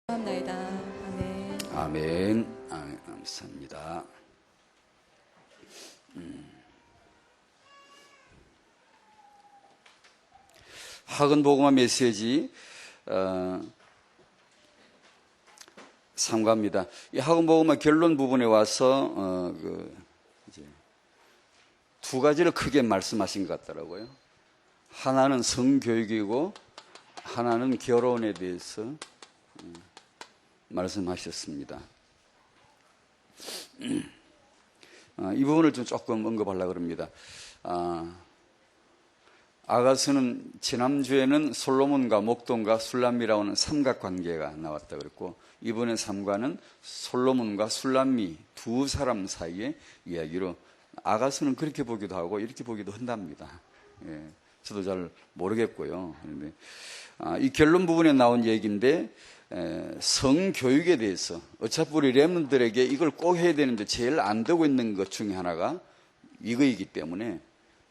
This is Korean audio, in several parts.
나이다. 아멘. 아멘. 감사합니다. 학은복음화 메시지 3과입니다. 이 학은복음화 결론 부분에 와서 이제 두 가지를 크게 말씀하신 것 같더라고요. 하나는 성교육이고 하나는 결혼에 대해서 말씀하셨습니다. 이 부분을 좀 조금 언급하려고 합니다. 아가서는 지난주에는 솔로몬과 목동과 술람미라고 하는 삼각관계가 나왔다 그랬고, 이번에 3과는 솔로몬과 술람미 두 사람 사이의 이야기로, 아가서는 그렇게 보기도 하고 이렇게 보기도 한답니다. 예, 저도 잘 모르겠고요. 그런데 이 결론 부분에 나온 얘기인데, 성교육에 대해서 어차피 우리 렘넌트들에게 이걸 꼭 해야 되는데 제일 안 되고 있는 것 중에 하나가 이거이기 때문에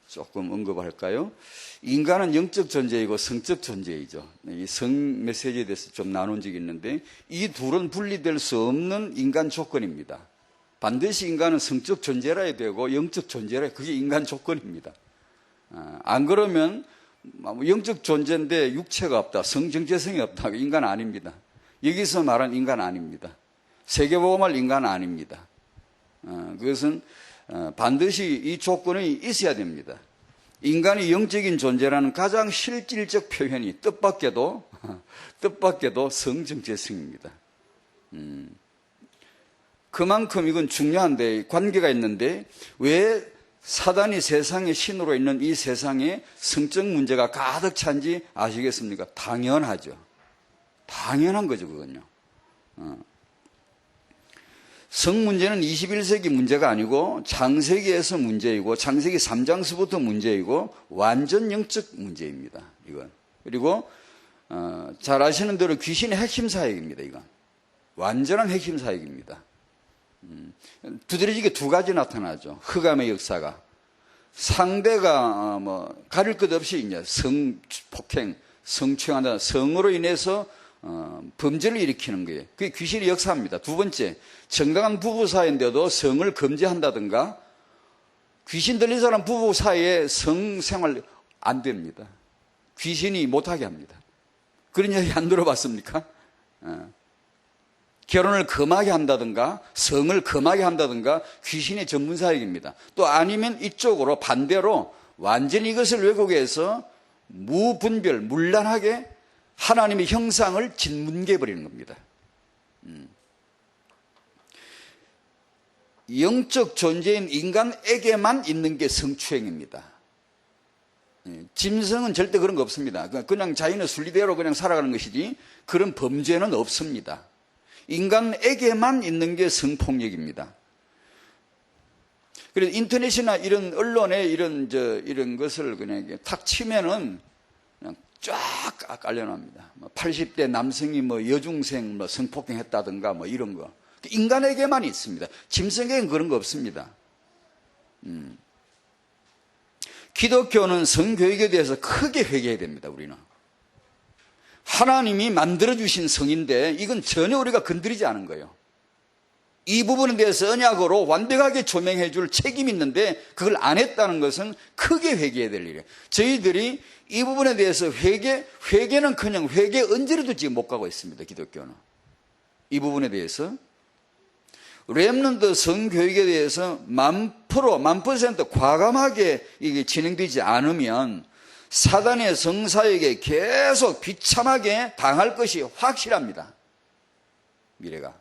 조금 언급할까요? 인간은 영적 존재이고 성적 존재이죠. 이 성 메시지에 대해서 좀 나눈 적이 있는데, 이 둘은 분리될 수 없는 인간 조건입니다. 반드시 인간은 성적 존재라야 되고 영적 존재라, 그게 인간 조건입니다. 안 그러면 영적 존재인데 육체가 없다, 성정체성이 없다, 인간 아닙니다. 여기서 말한 인간 아닙니다. 세계복음할 인간 아닙니다. 그것은 반드시 이 조건이 있어야 됩니다. 인간이 영적인 존재라는 가장 실질적 표현이 뜻밖에도 성정체성입니다. 그만큼 이건 중요한데, 관계가 있는데, 왜 사단이 세상의 신으로 있는 이 세상에 성적 문제가 가득 찬지 아시겠습니까? 당연하죠. 당연한 거죠, 그건요. 성 문제는 21세기 문제가 아니고 창세기에서 문제이고, 창세기 3장서부터 문제이고, 완전 영적 문제입니다, 이건. 그리고 잘 아시는 대로 귀신의 핵심 사역입니다, 이건. 완전한 핵심 사역입니다. 두드러지게 두 가지 나타나죠. 흑암의 역사가. 상대가 가릴 것 없이 이제 성폭행, 성추행한다, 성으로 인해서 범죄를 일으키는 거예요. 그게 귀신의 역사입니다. 두 번째, 정당한 부부 사이인데도 성을 금지한다든가, 귀신 들린 사람 부부 사이에 성생활 안 됩니다. 귀신이 못하게 합니다. 그런 이야기 안 들어봤습니까? 결혼을 금하게 한다든가 성을 금하게 한다든가 귀신의 전문 사역입니다. 또 아니면 이쪽으로 반대로 완전히 이것을 왜곡해서 무분별, 문란하게 하나님의 형상을 짓뭉개버리는 겁니다. 영적 존재인 인간에게만 있는 게 성추행입니다. 짐승은 절대 그런 거 없습니다. 그냥 자연의 순리대로 그냥 살아가는 것이지 그런 범죄는 없습니다. 인간에게만 있는 게 성폭력입니다. 그래서 인터넷이나 이런 언론에 이런 것을 그냥 탁 치면은 그냥 쫙 깔려납니다. 80대 남성이 여중생 성폭행했다든가 이런 거. 인간에게만 있습니다. 짐승에게는 그런 거 없습니다. 기독교는 성교육에 대해서 크게 회개해야 됩니다, 우리는. 하나님이 만들어주신 성인데 이건 전혀 우리가 건드리지 않은 거예요. 이 부분에 대해서 언약으로 완벽하게 조명해 줄 책임이 있는데 그걸 안 했다는 것은 크게 회개해야 될 일이에요. 저희들이 이 부분에 대해서 회개는커녕 회개 언제라도 지금 못 가고 있습니다, 기독교는. 이 부분에 대해서 렘넌트 성교육에 대해서 1000% 과감하게 이게 진행되지 않으면 사단의 성사에게 계속 비참하게 당할 것이 확실합니다, 미래가.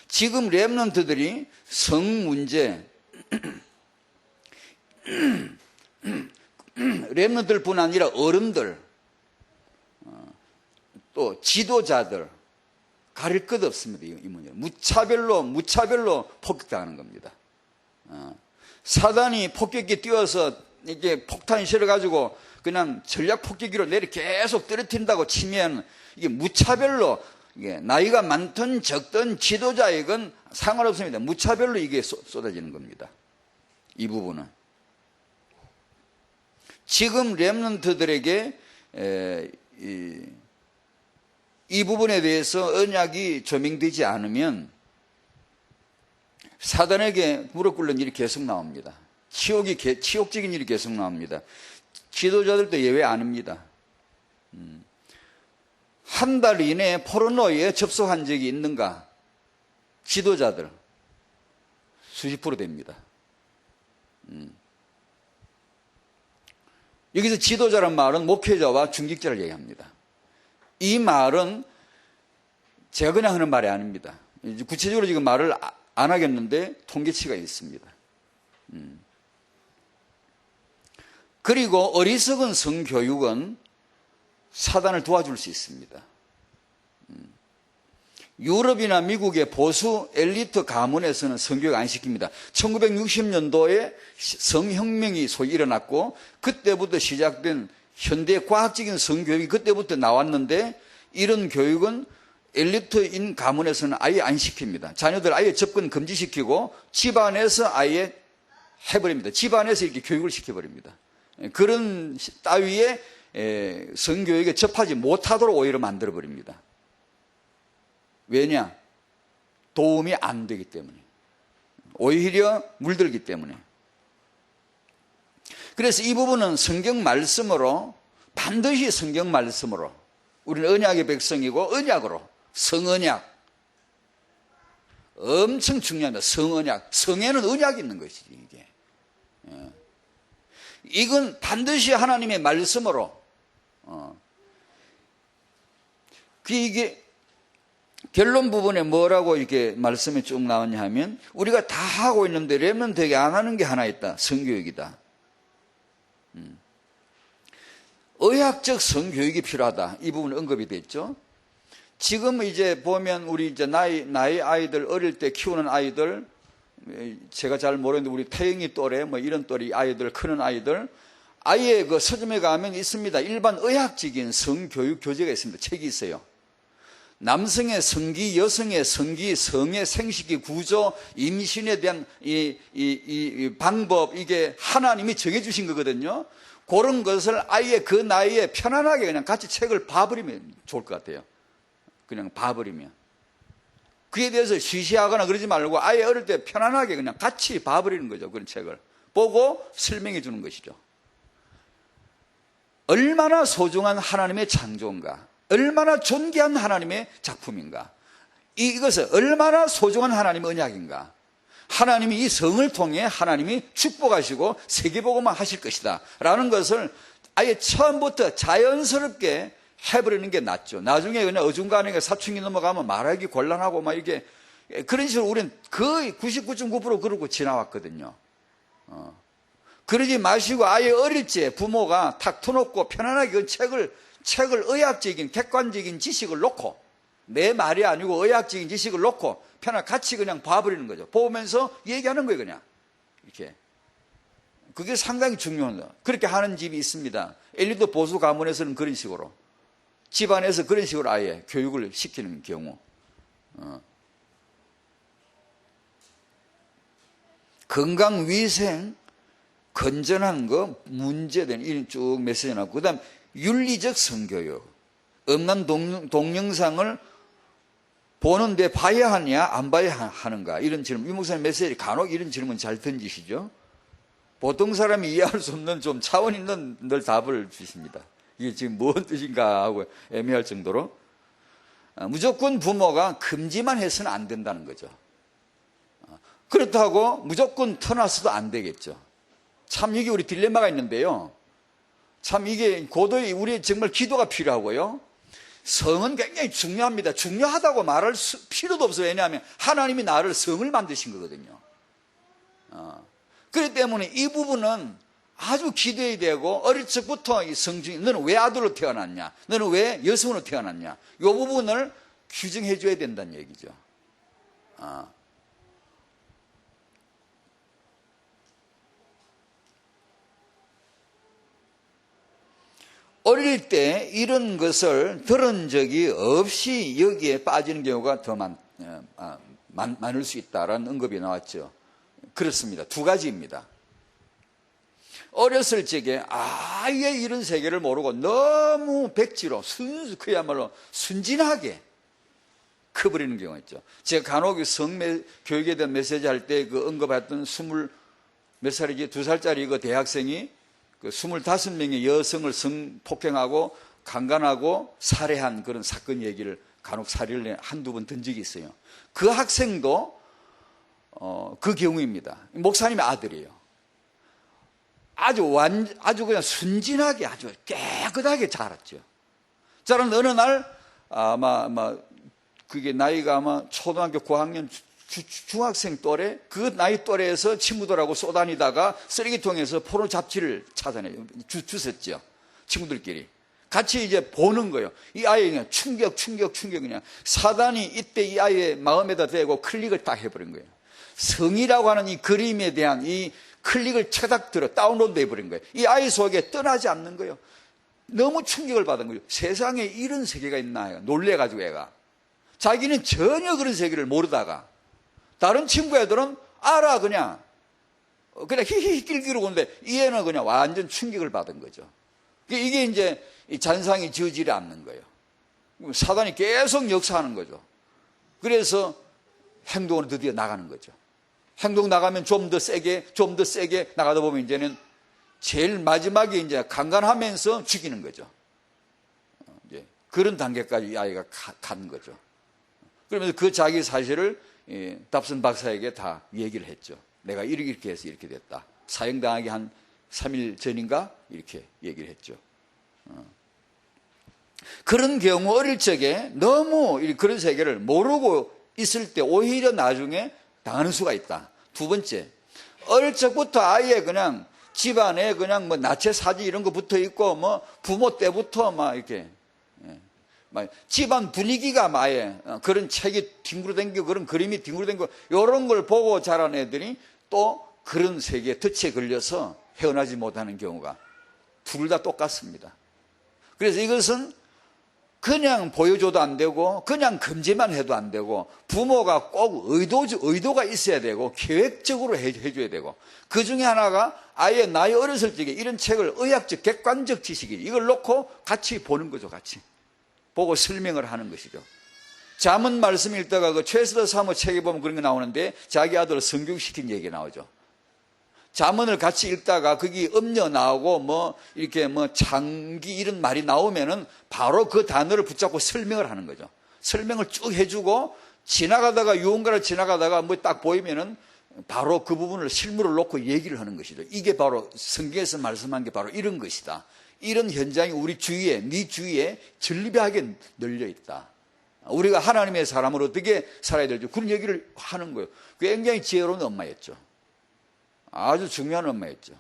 지금 렘넌트들이 성 문제, 렘넌트들뿐 아니라 어른들, 또 지도자들 가릴 것 없습니다, 이 문제. 무차별로 폭격당하는 겁니다. 사단이 폭격기 띄워서 이게 폭탄이 실어가지고 그냥 전략 폭격기로 계속 떨어뜨린다고 치면 이게 무차별로, 이게 나이가 많든 적든 지도자이건 상관없습니다. 무차별로 이게 쏟아지는 겁니다, 이 부분은. 지금 렘넌트들에게 이 부분에 대해서 언약이 조명되지 않으면 사단에게 무릎 꿇는 일이 계속 나옵니다. 치욕적인 일이 계속 나옵니다. 지도자들도 예외 아닙니다. 한 달 이내에 포르노에 접속한 적이 있는가? 지도자들 수십 프로 됩니다. 여기서 지도자란 말은 목회자와 중직자를 얘기합니다. 이 말은 제가 그냥 하는 말이 아닙니다. 구체적으로 지금 말을 안 하겠는데 통계치가 있습니다. 그리고 어리석은 성교육은 사단을 도와줄 수 있습니다. 유럽이나 미국의 보수 엘리트 가문에서는 성교육 안 시킵니다. 1960년도에 성혁명이 소위 일어났고 그때부터 시작된 현대 과학적인 성교육이 그때부터 나왔는데 이런 교육은 엘리트인 가문에서는 아예 안 시킵니다. 자녀들 아예 접근 금지시키고 집안에서 아예 해버립니다. 집안에서 이렇게 교육을 시켜버립니다. 그런 따위의 성교육에 접하지 못하도록 오히려 만들어버립니다. 왜냐? 도움이 안 되기 때문에. 오히려 물들기 때문에. 그래서 이 부분은 성경 말씀으로, 반드시 성경 말씀으로, 우리는 언약의 백성이고 언약으로, 성언약. 엄청 중요합니다. 성언약. 성에는 언약이 있는 것이지, 이게. 이건 반드시 하나님의 말씀으로, 이게 결론 부분에 뭐라고 이렇게 말씀이 쭉 나오냐 하면 우리가 다 하고 있는데 렘넌트에게 안 하는 게 하나 있다. 성교육이다. 의학적 성교육이 필요하다. 이 부분 언급이 됐죠. 지금 이제 보면 우리 이제 나이 아이들 어릴 때 키우는 아이들 제가 잘 모르는데 우리 태영이 또래 뭐 이런 또래 아이들 크는 아이들 아예 그 서점에 가면 있습니다. 일반 의학적인 성교육 교재가 있습니다. 책이 있어요. 남성의 성기, 여성의 성기, 성의 생식기 구조, 임신에 대한 이 방법, 이게 하나님이 정해주신 거거든요. 그런 것을 아예 그 나이에 편안하게 그냥 같이 책을 봐버리면 좋을 것 같아요. 그냥 봐버리면. 그에 대해서 쉬쉬하거나 그러지 말고 아예 어릴 때 편안하게 그냥 같이 봐버리는 거죠. 그런 책을. 보고 설명해 주는 것이죠. 얼마나 소중한 하나님의 창조인가. 얼마나 존귀한 하나님의 작품인가. 이것은 얼마나 소중한 하나님의 언약인가. 하나님이 이 성을 통해 하나님이 축복하시고 세계복음화 하실 것이다 라는 것을 아예 처음부터 자연스럽게 해버리는 게 낫죠. 나중에 그냥 어중간하게 사춘기 넘어가면 말하기 곤란하고 막 이게 그런 식으로 우리는 거의 99.9% 그러고 지나왔거든요. 그러지 마시고 아예 어릴 때 부모가 탁 터놓고 편안하게 그 책을 의학적인 객관적인 지식을 놓고 내 말이 아니고 의학적인 지식을 놓고 편안하게 같이 그냥 봐버리는 거죠. 보면서 얘기하는 거예요. 그냥 이렇게. 그게 상당히 중요합니다. 그렇게 하는 집이 있습니다. 엘리트 보수 가문에서는 그런 식으로 집안에서 그런 식으로 아예 교육을 시키는 경우. 건강 위생 건전한 거 문제된 이런 쭉 메시지 나오고 그다음 윤리적 성교육. 음란 동영상을 보는데 봐야 하냐 안 봐야 하는가 이런 질문. 유 목사님 메시지 간혹 이런 질문 잘 던지시죠. 보통 사람이 이해할 수 없는 좀 차원 있는 늘 답을 주십니다. 이게 지금 뭔 뜻인가 하고 애매할 정도로. 무조건 부모가 금지만 해서는 안 된다는 거죠. 그렇다고 무조건 터놨어도 안 되겠죠. 참 이게 우리 딜레마가 있는데요. 참 이게 고도의 우리 정말 기도가 필요하고요. 성은 굉장히 중요합니다. 중요하다고 말할 필요도 없어요. 왜냐하면 하나님이 나를 성을 만드신 거거든요. 그렇기 때문에 이 부분은 아주 기대해야 되고 어릴 적부터 이 성중이 너는 왜 아들로 태어났냐? 너는 왜 여성으로 태어났냐? 이 부분을 규정해 줘야 된다는 얘기죠. 어릴 때 이런 것을 들은 적이 없이 여기에 빠지는 경우가 더 많을 수 있다라는 언급이 나왔죠. 그렇습니다. 두 가지입니다. 어렸을 적에 아예 이런 세계를 모르고 너무 백지로 그야말로 순진하게 커버리는 경우가 있죠. 제가 간혹 성교육에 대한 메시지 할 때 그 언급했던 20몇 살이지 2살짜리 그 대학생이 그 25명의 여성을 성폭행하고 강간하고 살해한 그런 사건 얘기를 간혹 사례를 한두 번 든 적이 있어요. 그 학생도 그 경우입니다. 목사님의 아들이에요. 아주 그냥 순진하게 아주 깨끗하게 자랐죠. 자란 어느 날 아마 그게 나이가 아마 초등학교 고학년 중학생 또래, 그 나이 또래에서 친구들하고 쏘다니다가 쓰레기통에서 포르 잡지를 찾아내요. 주웠죠. 친구들끼리. 같이 이제 보는 거예요. 이 아이가 그냥 충격 그냥 사단이 이때 이 아이의 마음에다 대고 클릭을 딱 해버린 거예요. 성이라고 하는 이 그림에 대한 이 클릭을 차닥 들어 다운로드 해버린 거예요. 이 아이 속에 떠나지 않는 거예요. 너무 충격을 받은 거죠. 세상에 이런 세계가 있나 놀래가지고 애가. 자기는 전혀 그런 세계를 모르다가 다른 친구 애들은 알아 그냥 히히히 낄끼고 오는데 이 애는 그냥 완전 충격을 받은 거죠. 이게 이제 잔상이 지어지지 않는 거예요. 사단이 계속 역사하는 거죠. 그래서 행동으로 드디어 나가는 거죠. 행동 나가면 좀 더 세게 나가다 보면 이제는 제일 마지막에 이제 강간하면서 죽이는 거죠. 이제 그런 단계까지 이 아이가 간 거죠. 그러면서 그 자기 사실을 답슨 박사에게 다 얘기를 했죠. 내가 이렇게 해서 이렇게 됐다. 사형당하기 한 3일 전인가 이렇게 얘기를 했죠. 그런 경우 어릴 적에 너무 그런 세계를 모르고 있을 때 오히려 나중에 당하는 수가 있다. 두 번째, 어릴 적부터 아예 그냥 집안에 그냥 나체 사진 이런 거 붙어 있고 부모 때부터 이렇게 집안 분위기가 아예 그런 책이 뒹굴어다니고 그런 그림이 뒹굴어다니고 이런 걸 보고 자란 애들이 또 그런 세계에 덫에 걸려서 헤어나지 못하는 경우가 둘 다 똑같습니다. 그래서 이것은 그냥 보여줘도 안 되고 그냥 금지만 해도 안 되고 부모가 꼭 의도가 있어야 되고 계획적으로 해줘야 되고 그 중에 하나가 아예 나이 어렸을 적에 이런 책을 의학적 객관적 지식이 이걸 놓고 같이 보는 거죠. 같이 보고 설명을 하는 것이죠. 잠언 말씀 읽다가 그 최수도 사모 책에 보면 그런 게 나오는데 자기 아들을 성교육시킨 얘기가 나오죠. 잠언을 같이 읽다가 거기 음녀 나오고 이렇게 장기 이런 말이 나오면은 바로 그 단어를 붙잡고 설명을 하는 거죠. 설명을 쭉 해주고 지나가다가 유흥가를 지나가다가 딱 보이면은 바로 그 부분을 실물을 놓고 얘기를 하는 것이죠. 이게 바로 성경에서 말씀한 게 바로 이런 것이다. 이런 현장이 우리 주위에, 네 주위에 절비하게 널려 있다. 우리가 하나님의 사람으로 어떻게 살아야 될지 그런 얘기를 하는 거예요. 굉장히 지혜로운 엄마였죠. 아주 중요한 엄마였죠.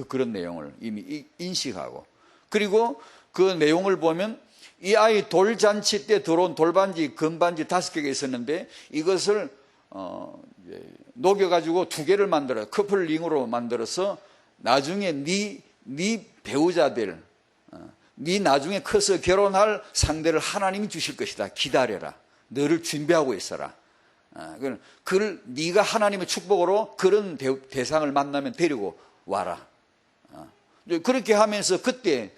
그런 내용을 이미 인식하고. 그리고 그 내용을 보면 이 아이 돌잔치 때 들어온 돌반지, 금반지 5개가 있었는데 이것을 녹여가지고 2개를 만들어요. 커플링으로 만들어서 나중에 네 배우자들, 네 나중에 커서 결혼할 상대를 하나님이 주실 것이다. 기다려라. 너를 준비하고 있어라. 그걸 네가 하나님의 축복으로 그런 대상을 만나면 데리고 와라. 그렇게 하면서 그때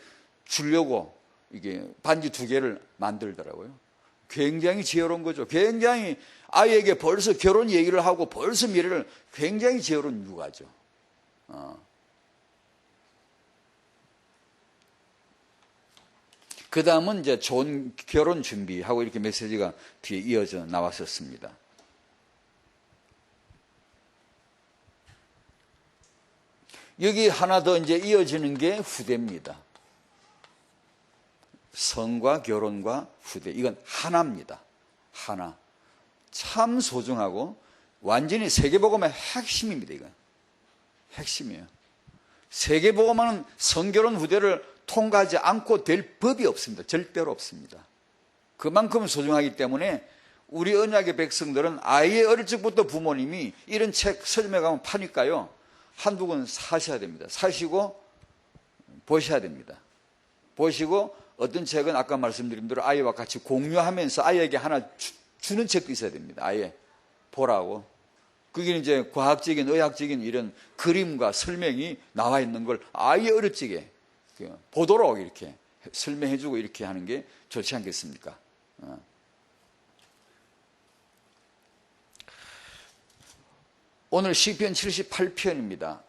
주려고 이게 반지 2개를 만들더라고요. 굉장히 지혜로운 거죠. 굉장히 아이에게 벌써 결혼 얘기를 하고 벌써 미래를 굉장히 지혜로운 육아죠. 그 다음은 이제 좋은 결혼 준비하고 이렇게 메시지가 뒤에 이어져 나왔었습니다. 여기 하나 더 이제 이어지는 게 후대입니다. 성과 결혼과 후대. 이건 하나입니다. 하나. 참 소중하고 완전히 세계복음의 핵심입니다. 이건. 핵심이에요. 세계복음은 성결혼 후대를 통과하지 않고 될 법이 없습니다. 절대로 없습니다. 그만큼 소중하기 때문에 우리 언약의 백성들은 아예 어릴 적부터 부모님이 이런 책 서점에 가면 파니까요. 한두 권 사셔야 됩니다. 사시고 보셔야 됩니다. 보시고 어떤 책은 아까 말씀드린 대로 아이와 같이 공유하면서 아이에게 하나 주는 책도 있어야 됩니다. 아예 보라고. 그게 이제 과학적인, 의학적인 이런 그림과 설명이 나와 있는 걸 아예 어렵지게 보도록 이렇게 설명해주고 이렇게 하는 게 좋지 않겠습니까? 오늘 시편 78편입니다.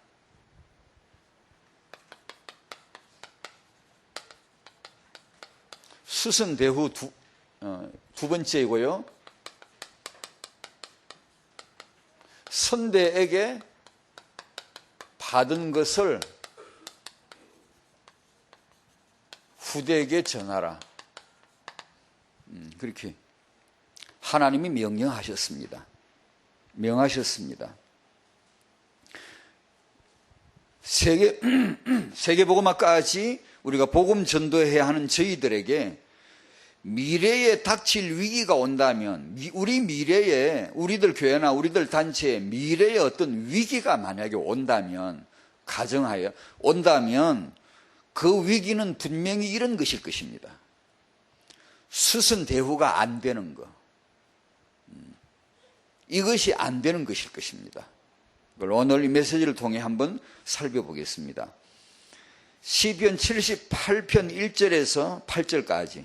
수선대후 두 번째이고요. 선대에게 받은 것을 후대에게 전하라. 그렇게 하나님이 명령하셨습니다. 명하셨습니다. 세계복음화까지 우리가 복음 전도해야 하는 저희들에게 미래에 닥칠 위기가 온다면, 우리 미래에, 우리들 교회나 우리들 단체에 미래에 어떤 위기가 만약에 온다면, 가정하여 온다면 그 위기는 분명히 이런 것일 것입니다. 수선대후가 안 되는 것. 이것이 안 되는 것일 것입니다. 그걸 오늘 이 메시지를 통해 한번 살펴보겠습니다. 시편 78편 1절에서 8절까지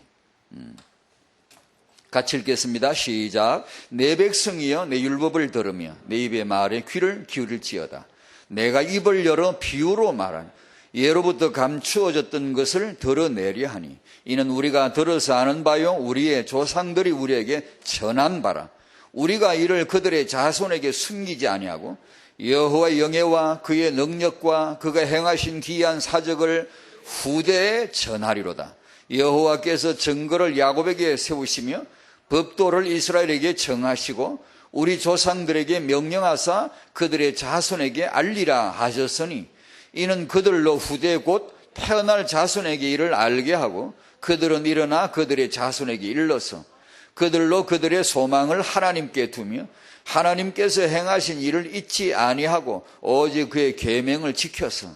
같이 읽겠습니다. 시작. 내 백성이여 내 율법을 들으며 내 입의 말에 귀를 기울일지어다. 내가 입을 열어 비유로 말하니 예로부터 감추어졌던 것을 드러내려 하니 이는 우리가 들어서 아는 바요 우리의 조상들이 우리에게 전한 바라. 우리가 이를 그들의 자손에게 숨기지 아니하고 여호와의 영예와 그의 능력과 그가 행하신 기이한 사적을 후대에 전하리로다. 여호와께서 증거를 야곱에게 세우시며 법도를 이스라엘에게 정하시고 우리 조상들에게 명령하사 그들의 자손에게 알리라 하셨으니 이는 그들로 후대 곧 태어날 자손에게 이를 알게 하고 그들은 일어나 그들의 자손에게 일러서 그들로 그들의 소망을 하나님께 두며 하나님께서 행하신 일을 잊지 아니하고 오직 그의 계명을 지켜서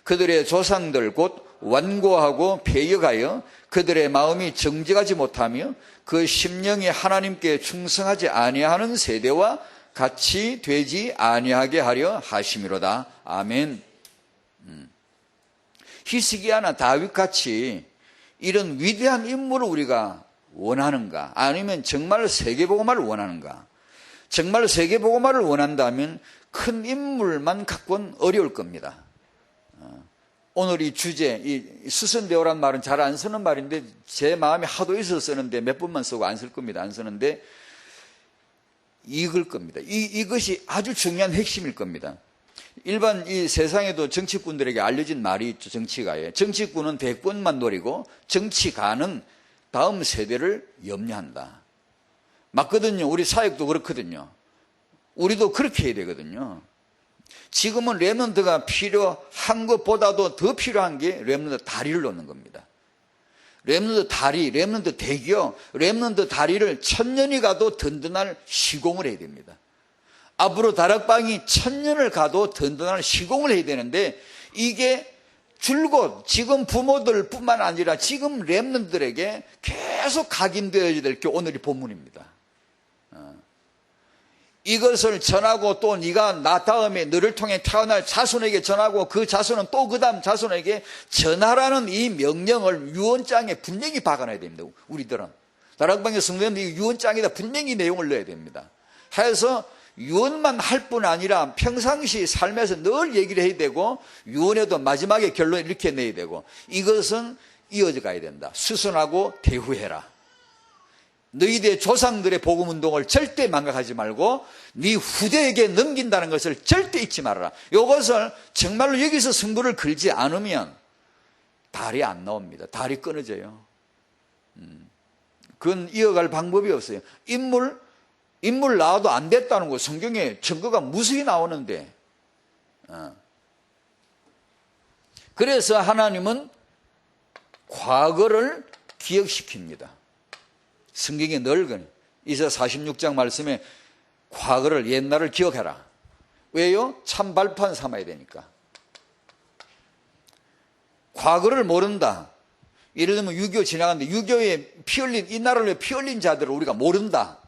그들의 조상들 곧 완고하고 패역하여 그들의 마음이 정직하지 못하며 그 심령이 하나님께 충성하지 아니하는 세대와 같이 되지 아니하게 하려 하심이로다. 아멘. 히스기야나 다윗같이 이런 위대한 인물을 우리가 원하는가? 아니면 정말 세계복음화를 원하는가? 정말 세계복음화를 원한다면 큰 인물만 갖고는 어려울 겁니다. 오늘 이 주제, 이 수선대오란 말은 잘 안 쓰는 말인데 제 마음에 하도 있어서 쓰는데 몇 번만 쓰고 안 쓸 겁니다. 안 쓰는데 이걸 겁니다. 이것이 아주 중요한 핵심일 겁니다. 일반 이 세상에도 정치꾼들에게 알려진 말이 있죠. 정치가에. 정치꾼은 대권만 노리고 정치가는 다음 세대를 염려한다. 맞거든요. 우리 사역도 그렇거든요. 우리도 그렇게 해야 되거든요. 지금은 렘넌트가 필요한 것보다도 더 필요한 게 렘넌트 다리를 놓는 겁니다. 렘넌트 다리, 렘넌트 대교, 렘넌트 다리를 1000년이 가도 든든할 시공을 해야 됩니다. 앞으로 다락방이 1000년을 가도 든든한 시공을 해야 되는데 이게 줄곧 지금 부모들 뿐만 아니라 지금 렘넌트들에게 계속 각인되어야 될 게 오늘의 본문입니다. 이것을 전하고 또 네가 나 다음에 너를 통해 태어날 자손에게 전하고 그 자손은 또 그 다음 자손에게 전하라는 이 명령을 유언장에 분명히 박아놔야 됩니다. 우리들은 다락방의 성도님들 유언장에다 분명히 내용을 넣어야 됩니다. 해서 유언만 할 뿐 아니라 평상시 삶에서 늘 얘기를 해야 되고 유언에도 마지막에 결론을 이렇게 내야 되고 이것은 이어져 가야 된다. 수선하고 대후해라. 너희들의 조상들의 복음운동을 절대 망각하지 말고 네 후대에게 넘긴다는 것을 절대 잊지 말아라. 이것을 정말로 여기서 승부를 걸지 않으면 달이 안 나옵니다. 달이 끊어져요. 그건 이어갈 방법이 없어요. 인물 나와도 안 됐다는 거 성경에 증거가 무수히 나오는데 그래서 하나님은 과거를 기억시킵니다. 성경의 넓은 이사 46장 말씀에 과거를 옛날을 기억해라. 왜요? 참 발판 삼아야 되니까. 과거를 모른다. 예를 들면 6.25 지나갔는데 6.25에 이 나라를 피 흘린 자들을 우리가 모른다.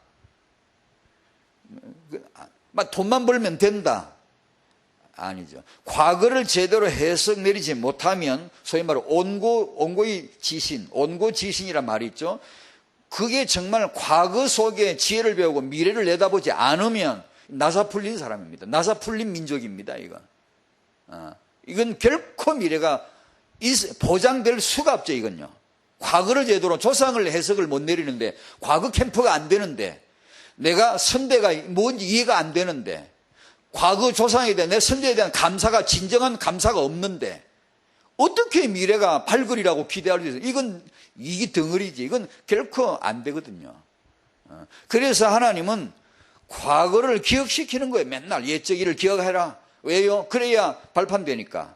막 돈만 벌면 된다. 아니죠. 과거를 제대로 해석 내리지 못하면 소위 말로 온고의 지신, 온고지신이란 말이 있죠. 그게 정말 과거 속에 지혜를 배우고 미래를 내다보지 않으면 나사 풀린 사람입니다. 나사 풀린 민족입니다. 이건 결코 미래가 보장될 수가 없죠. 이건요. 과거를 제대로 조상을 해석을 못 내리는데, 과거 캠프가 안 되는데, 내가 선대가 뭔지 이해가 안 되는데, 과거 조상에 대한 내 선대에 대한 감사가 진정한 감사가 없는데 어떻게 미래가 밝으리라고 기대할 수 있어요? 이건 이게 덩어리지. 이건 결코 안 되거든요. 그래서 하나님은 과거를 기억시키는 거예요. 맨날 옛적 일을 기억해라. 왜요? 그래야 발판되니까.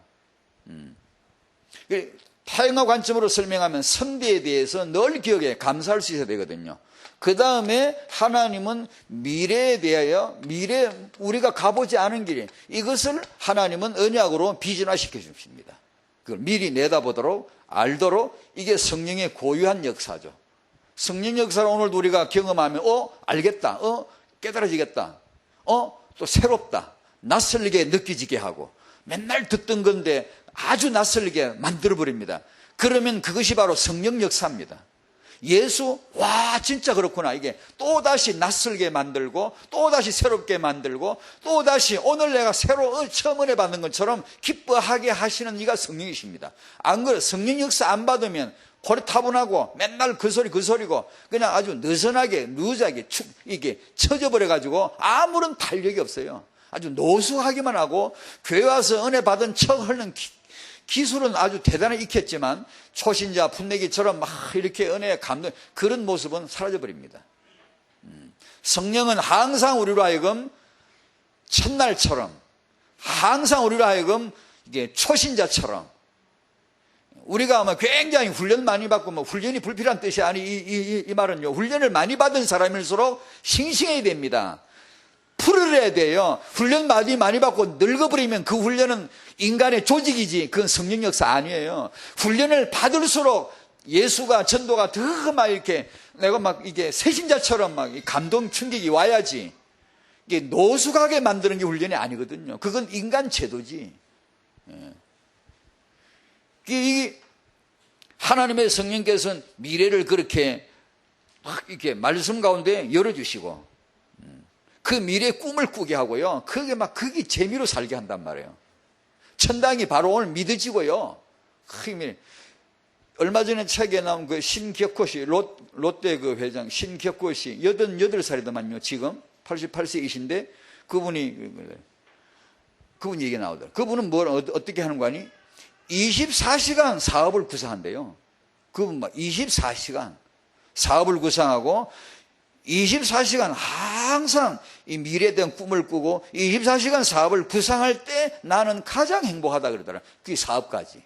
타영화 관점으로 설명하면 선대에 대해서 늘 기억해 감사할 수 있어야 되거든요. 그 다음에 하나님은 미래에 대하여 우리가 가보지 않은 길, 이것을 하나님은 언약으로 비전화시켜 주십니다. 그걸 미리 내다보도록 알도록, 이게 성령의 고유한 역사죠. 성령 역사를 오늘도 우리가 경험하면 알겠다, 깨달아지겠다, 또 새롭다, 낯설게 느껴지게 하고, 맨날 듣던 건데 아주 낯설게 만들어버립니다. 그러면 그것이 바로 성령 역사입니다. 예수, 와 진짜 그렇구나. 이게 또다시 낯설게 만들고, 또다시 새롭게 만들고, 또다시 오늘 내가 새로 처음 은혜 받는 것처럼 기뻐하게 하시는 이가 성령이십니다. 안 그래, 성령 역사 안 받으면 고리타분하고 맨날 그 소리고 그냥 아주 느슨하게 누자게 이게 쳐져버려가지고 아무런 탄력이 없어요. 아주 노숙하기만 하고, 교회 와서 은혜 받은 척 하는 기술은 아주 대단히 익혔지만 초신자 풋내기처럼 막 이렇게 은혜에 감동, 그런 모습은 사라져버립니다. 성령은 항상 우리로 하여금 첫날처럼, 항상 우리로 하여금 이게 초신자처럼, 우리가 아마 굉장히 훈련 많이 받고, 훈련이 불필요한 뜻이 아니, 이 말은요, 훈련을 많이 받은 사람일수록 싱싱해야 됩니다. 풀어야 돼요. 훈련 많이 받고 늙어버리면 그 훈련은 인간의 조직이지, 그건 성령 역사 아니에요. 훈련을 받을수록 예수가, 전도가 더 막 이렇게, 내가 막 이게 새신자처럼 막 감동 충격이 와야지. 이게 노숙하게 만드는 게 훈련이 아니거든요. 그건 인간 제도지. 이 하나님의 성령께서는 미래를 그렇게 막 이렇게 말씀 가운데 열어주시고, 그 미래의 꿈을 꾸게 하고요. 그게 재미로 살게 한단 말이에요. 천당이 바로 오늘 믿어지고요. 얼마 전에 책에 나온 그 신격호 씨, 롯데 그 회장 신격호 씨, 88살이더만요. 지금 88세이신데 그분이 얘기 나오더라고요. 그분은 어떻게 하는 거 아니? 24시간 사업을 구상한대요. 그분 24시간 사업을 구상하고 24시간 항상 이 미래에 대한 꿈을 꾸고 24시간 사업을 구상할 때 나는 가장 행복하다 그러더라고요. 그게 사업가지.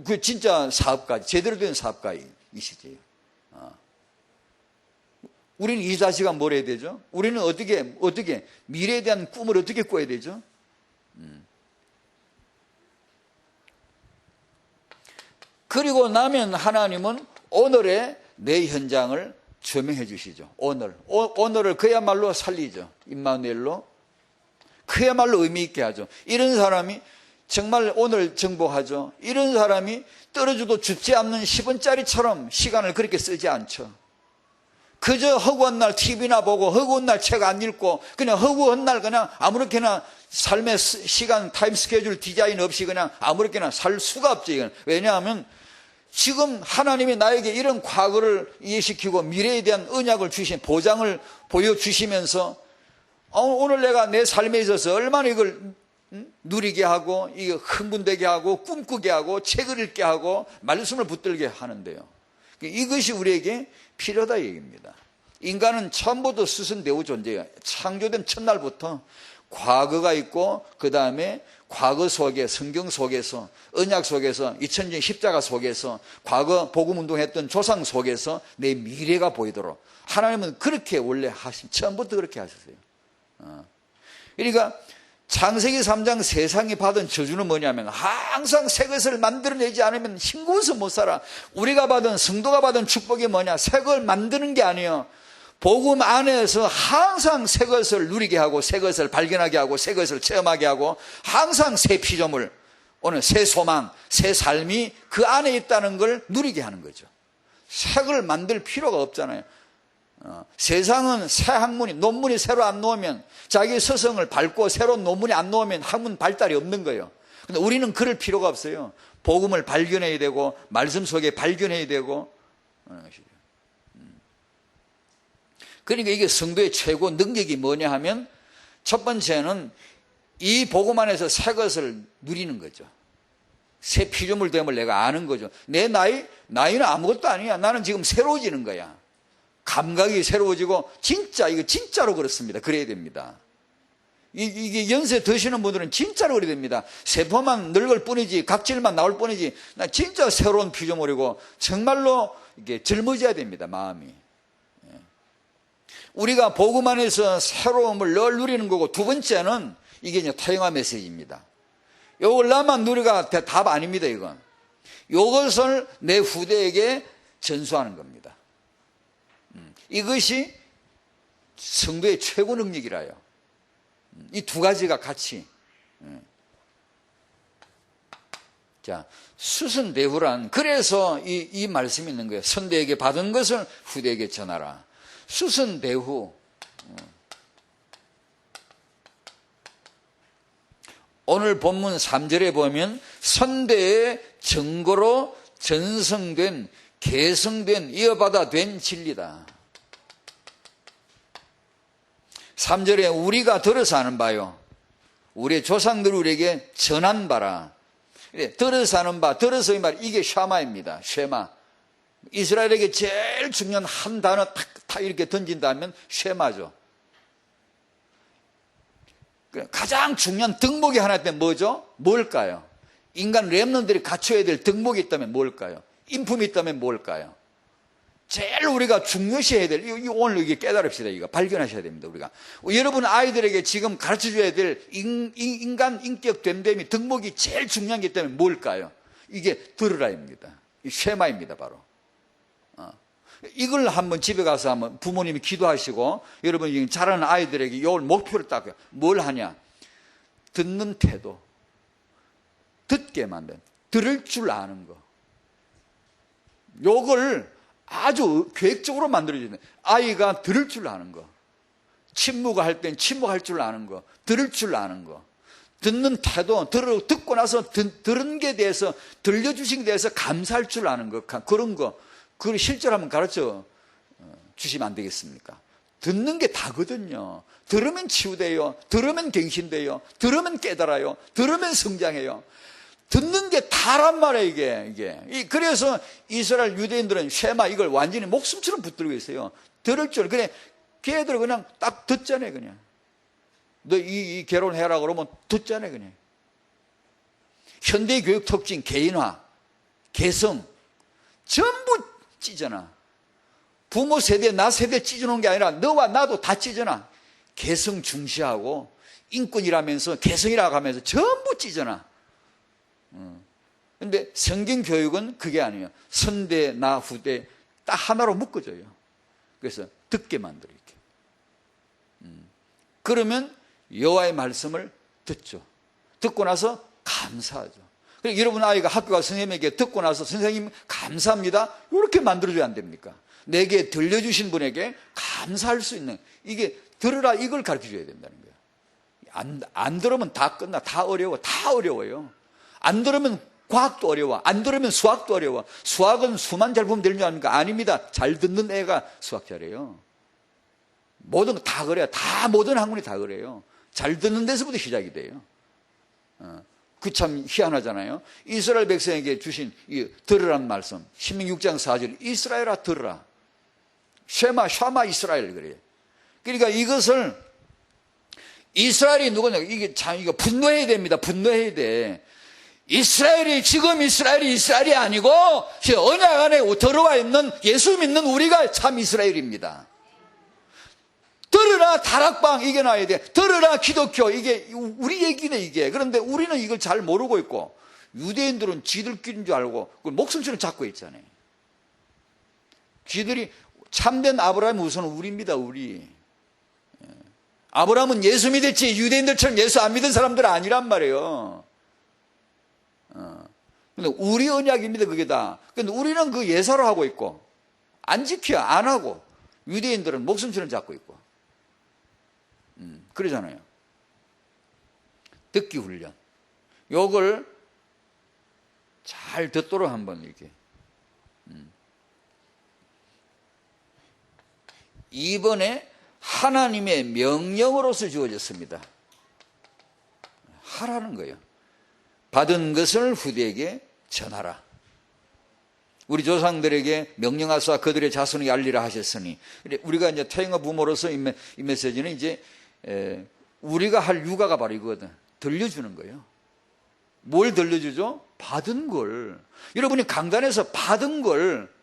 그 진짜 사업가지. 제대로 된 사업가이시지요. 우리는 24시간 뭘 해야 되죠? 우리는 어떻게 미래에 대한 꿈을 어떻게 꿔야 되죠? 그리고 나면 하나님은 오늘의 내 현장을 조명해 주시죠. 오늘을 그야말로 살리죠. 임마누엘로. 그야말로 의미 있게 하죠. 이런 사람이 정말 오늘 정복하죠. 이런 사람이 떨어져도 죽지 않는 10원짜리처럼 시간을 그렇게 쓰지 않죠. 그저 허구한 날 TV나 보고 허구한 날 책 안 읽고 그냥 허구한 날 그냥 아무렇게나 삶의 시간 타임 스케줄 디자인 없이 그냥 아무렇게나 살 수가 없죠. 이건. 왜냐하면 지금 하나님이 나에게 이런 과거를 이해시키고 미래에 대한 언약을 주신 보장을 보여주시면서 오늘 내가 내 삶에 있어서 얼마나 이걸 누리게 하고 이게 흥분되게 하고 꿈꾸게 하고 책을 읽게 하고 말씀을 붙들게 하는데요. 이것이 우리에게 필요하다 얘기입니다. 인간은 처음부터 수선되어 존재예요. 창조된 첫날부터 과거가 있고 그 다음에 과거 속에 성경 속에서 언약 속에서 2000년 십자가 속에서 과거 복음운동했던 조상 속에서 내 미래가 보이도록 하나님은 그렇게 원래 처음부터 그렇게 하셨어요. 그러니까 창세기 3장 세상이 받은 저주는 뭐냐면 항상 새 것을 만들어내지 않으면 싱거워서 못 살아. 우리가 받은 성도가 받은 축복이 뭐냐? 새 걸 만드는 게 아니에요. 복음 안에서 항상 새 것을 누리게 하고 새 것을 발견하게 하고 새 것을 체험하게 하고 항상 새 피조물, 오늘 새 소망, 새 삶이 그 안에 있다는 걸 누리게 하는 거죠. 새 걸 만들 필요가 없잖아요. 세상은 새 학문이, 논문이 새로 안 나오면, 자기 서성을 밟고 새로운 논문이 안 나오면 학문 발달이 없는 거예요. 근데 우리는 그럴 필요가 없어요. 복음을 발견해야 되고 말씀 속에 발견해야 되고. 그러니까 이게 성도의 최고 능력이 뭐냐 하면, 첫 번째는 이 복음 안에서 새 것을 누리는 거죠. 새 피조물 됨을 내가 아는 거죠. 내 나이는 아무것도 아니야. 나는 지금 새로워지는 거야. 감각이 새로워지고, 이거 진짜로 그렇습니다. 그래야 됩니다. 이게 연세 드시는 분들은 진짜로 그래야 됩니다. 세포만 늙을 뿐이지, 각질만 나올 뿐이지, 나 진짜 새로운 피조물이고, 정말로 이게 젊어져야 됩니다, 마음이. 우리가 복음 안에서 새로움을 늘 누리는 거고, 두 번째는 이게 이제 타영화 메시지입니다. 요걸 나만 누리가 답 아닙니다, 이건. 요것을 내 후대에게 전수하는 겁니다. 이것이 성도의 최고 능력이라요. 이 두 가지가 같이. 자, 수선대후란, 그래서 이 말씀이 있는 거예요. 선대에게 받은 것을 후대에게 전하라. 수선대후. 오늘 본문 3절에 보면 선대의 증거로 전성된, 계승된, 이어받아 된 진리다. 3절에 우리가 들어서 아는 바요. 우리의 조상들이 우리에게 전한 바라. 들어서 아는 바, 들어서 이 말, 이게 샤마입니다. 쉐마. 이스라엘에게 제일 중요한 한 단어 탁 이렇게 던진다면 쉐마죠. 가장 중요한 덕목이 하나 있다면 뭐죠? 뭘까요? 인간 렘넌트들이 갖춰야 될 덕목이 있다면 뭘까요? 인품이 있다면 뭘까요? 제일 우리가 중요시해야 될, 오늘 이게 깨달읍시다. 이거 발견하셔야 됩니다. 우리가. 여러분 아이들에게 지금 가르쳐 줘야 될 인간 인격 됨됨이 덕목이 제일 중요한 게 있다면 뭘까요? 이게 들으라입니다. 이 쉐마입니다, 바로. 이걸 한번 집에 가서 한번 부모님이 기도하시고, 여러분 지금 자라는 아이들에게 이걸 목표를 딱, 뭘 하냐? 듣는 태도. 듣게 만든, 들을 줄 아는 거. 요걸 아주 계획적으로 만들어줘야 돼. 아이가 들을 줄 아는 거. 침묵할 땐 침묵할 줄 아는 거. 들을 줄 아는 거. 듣는 태도, 듣고 나서 들은 게 대해서, 들려주신 게 대해서 감사할 줄 아는 거. 그런 거. 그걸 실제로 한번 가르쳐 주시면 안 되겠습니까? 듣는 게 다거든요. 들으면 치유돼요. 들으면 갱신돼요. 들으면 깨달아요. 들으면 성장해요. 듣는 게 다란 말이에요, 이게. 그래서 이스라엘 유대인들은 쉐마 이걸 완전히 목숨처럼 붙들고 있어요. 들을 줄. 그래, 걔들 그냥 딱 듣잖아요, 그냥. 너 이 결혼해라 그러면 듣잖아요, 그냥. 현대 교육 특징, 개인화, 개성. 전부 찢어놔. 부모 세대, 나 세대 찢어놓은 게 아니라 너와 나도 다 찢어놔. 개성 중시하고 인권이라면서 개성이라고 하면서 전부 찢어놔. 근데 성경 교육은 그게 아니에요. 선대, 나, 후대 딱 하나로 묶어져요. 그래서 듣게 만들어 이렇게. 그러면 여호와의 말씀을 듣죠. 듣고 나서 감사하죠. 그러니까 여러분 아이가 학교 가서 선생님에게 듣고 나서 선생님 감사합니다. 이렇게 만들어줘야 안 됩니까? 내게 들려주신 분에게 감사할 수 있는, 이게 들으라 이걸 가르쳐줘야 된다는 거예요. 안 들으면 다 끝나. 다 어려워. 다 어려워요. 안 들으면 과학도 어려워. 안 들으면 수학도 어려워. 수학은 수만 잘 보면 되는 줄 아닙니까? 아닙니다. 잘 듣는 애가 수학 잘해요. 모든 거 다 그래요. 다 모든 학문이 다 그래요. 잘 듣는 데서부터 시작이 돼요. 그 참 희한하잖아요. 이스라엘 백성에게 주신 이 들으라는 말씀, 신명 6장 4절, 이스라엘아 들으라. 쉐마 이스라엘 그래요. 그러니까 이것을 이스라엘이 누구냐? 이게 참 이거 분노해야 됩니다. 분노해야 돼. 지금 이스라엘이 아니고 언약 안에 들어와 있는 예수 믿는 우리가 참 이스라엘입니다. 들으라 다락방 이게 나와야 돼. 들으라 기독교 이게 우리 얘기네 이게. 그런데 우리는 이걸 잘 모르고 있고 유대인들은 지들끼리인 줄 알고 그걸 목숨처럼 잡고 있잖아요. 지들이 참된 아브라함이 우선 우리입니다, 우리. 아브라함은 예수 믿을지 유대인들처럼 예수 안 믿은 사람들은 아니란 말이에요. 근데 우리 언약입니다, 그게 다. 근데 우리는 그 예사로 하고 있고, 안 지켜, 안 하고, 유대인들은 목숨처럼 잡고 있고. 그러잖아요. 듣기 훈련. 요걸 잘 듣도록 한번 이렇게. 이번에 하나님의 명령으로서 주어졌습니다. 하라는 거예요. 받은 것을 후대에게 전하라. 우리 조상들에게 명령하사 그들의 자손에게 알리라 하셨으니, 우리가 이제 태영아 부모로서 이 메시지는 이제 우리가 할 육아가 바로 이거거든. 들려주는 거예요. 뭘 들려주죠? 받은 걸. 여러분이 강단에서 받은 걸,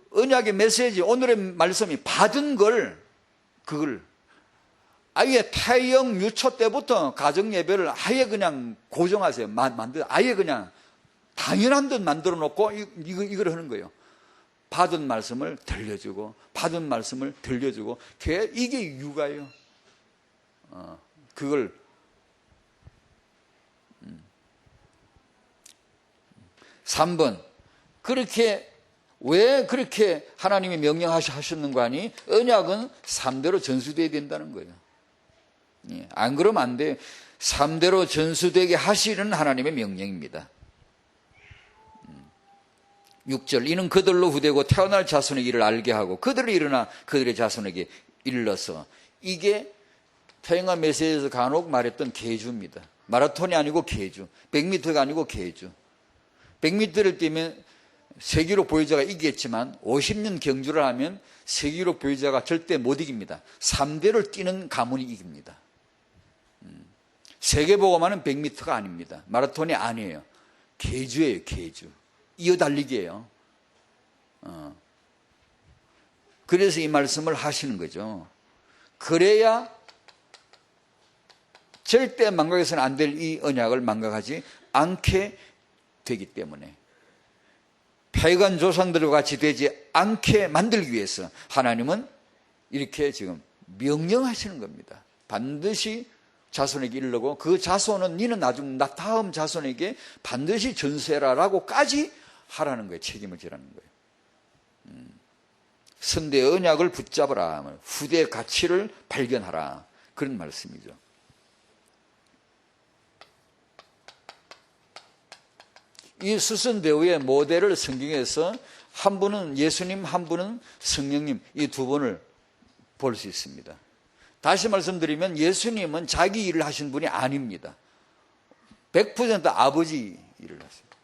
언약의 메시지, 오늘의 말씀이 받은 걸, 그걸 아예 태영 유초 때부터 가정 예배를 아예 그냥 고정하세요. 아예 그냥 당연한 듯 만들어 놓고 이걸 하는 거예요. 받은 말씀을 들려주고, 받은 말씀을 들려주고, 이게 육아예요. 그걸 3번, 왜 그렇게 하나님이 명령하셨는가 하니, 언약은 3대로 전수되어야 된다는 거예요. 안 그러면 안 돼. 3대로 전수되게 하시는 하나님의 명령입니다. 6절, 이는 그들로 후대고 태어날 자손에게 이를 알게 하고 그들을 일어나 그들의 자손에게 일러서. 이게 태영아 메시지에서 간혹 말했던 계주입니다. 마라톤이 아니고 계주, 100m가 아니고 계주. 100m를 뛰면 세기록 보유자가 이기겠지만 50년 경주를 하면 세기록 보유자가 절대 못 이깁니다. 3대를 뛰는 가문이 이깁니다. 세계보고만은 100m가 아닙니다. 마라톤이 아니에요. 계주예요, 계주. 이어달리기예요. 그래서 이 말씀을 하시는 거죠. 그래야 절대 망각해서는 안 될 이 언약을 망각하지 않게 되기 때문에, 패간 조상들과 같이 되지 않게 만들기 위해서 하나님은 이렇게 지금 명령하시는 겁니다. 반드시 자손에게 이르고 그 자손은 니는 나중 나 다음 자손에게 반드시 전수해라라고까지 하라는 거예요. 책임을 지라는 거예요. 선대의 언약을 붙잡으라, 후대의 가치를 발견하라, 그런 말씀이죠. 이 수선대우의 모델을 성경에서 한 분은 예수님, 한 분은 성령님, 이 두 분을 볼 수 있습니다. 다시 말씀드리면 예수님은 자기 일을 하신 분이 아닙니다. 100% 아버지 일을 하십니다.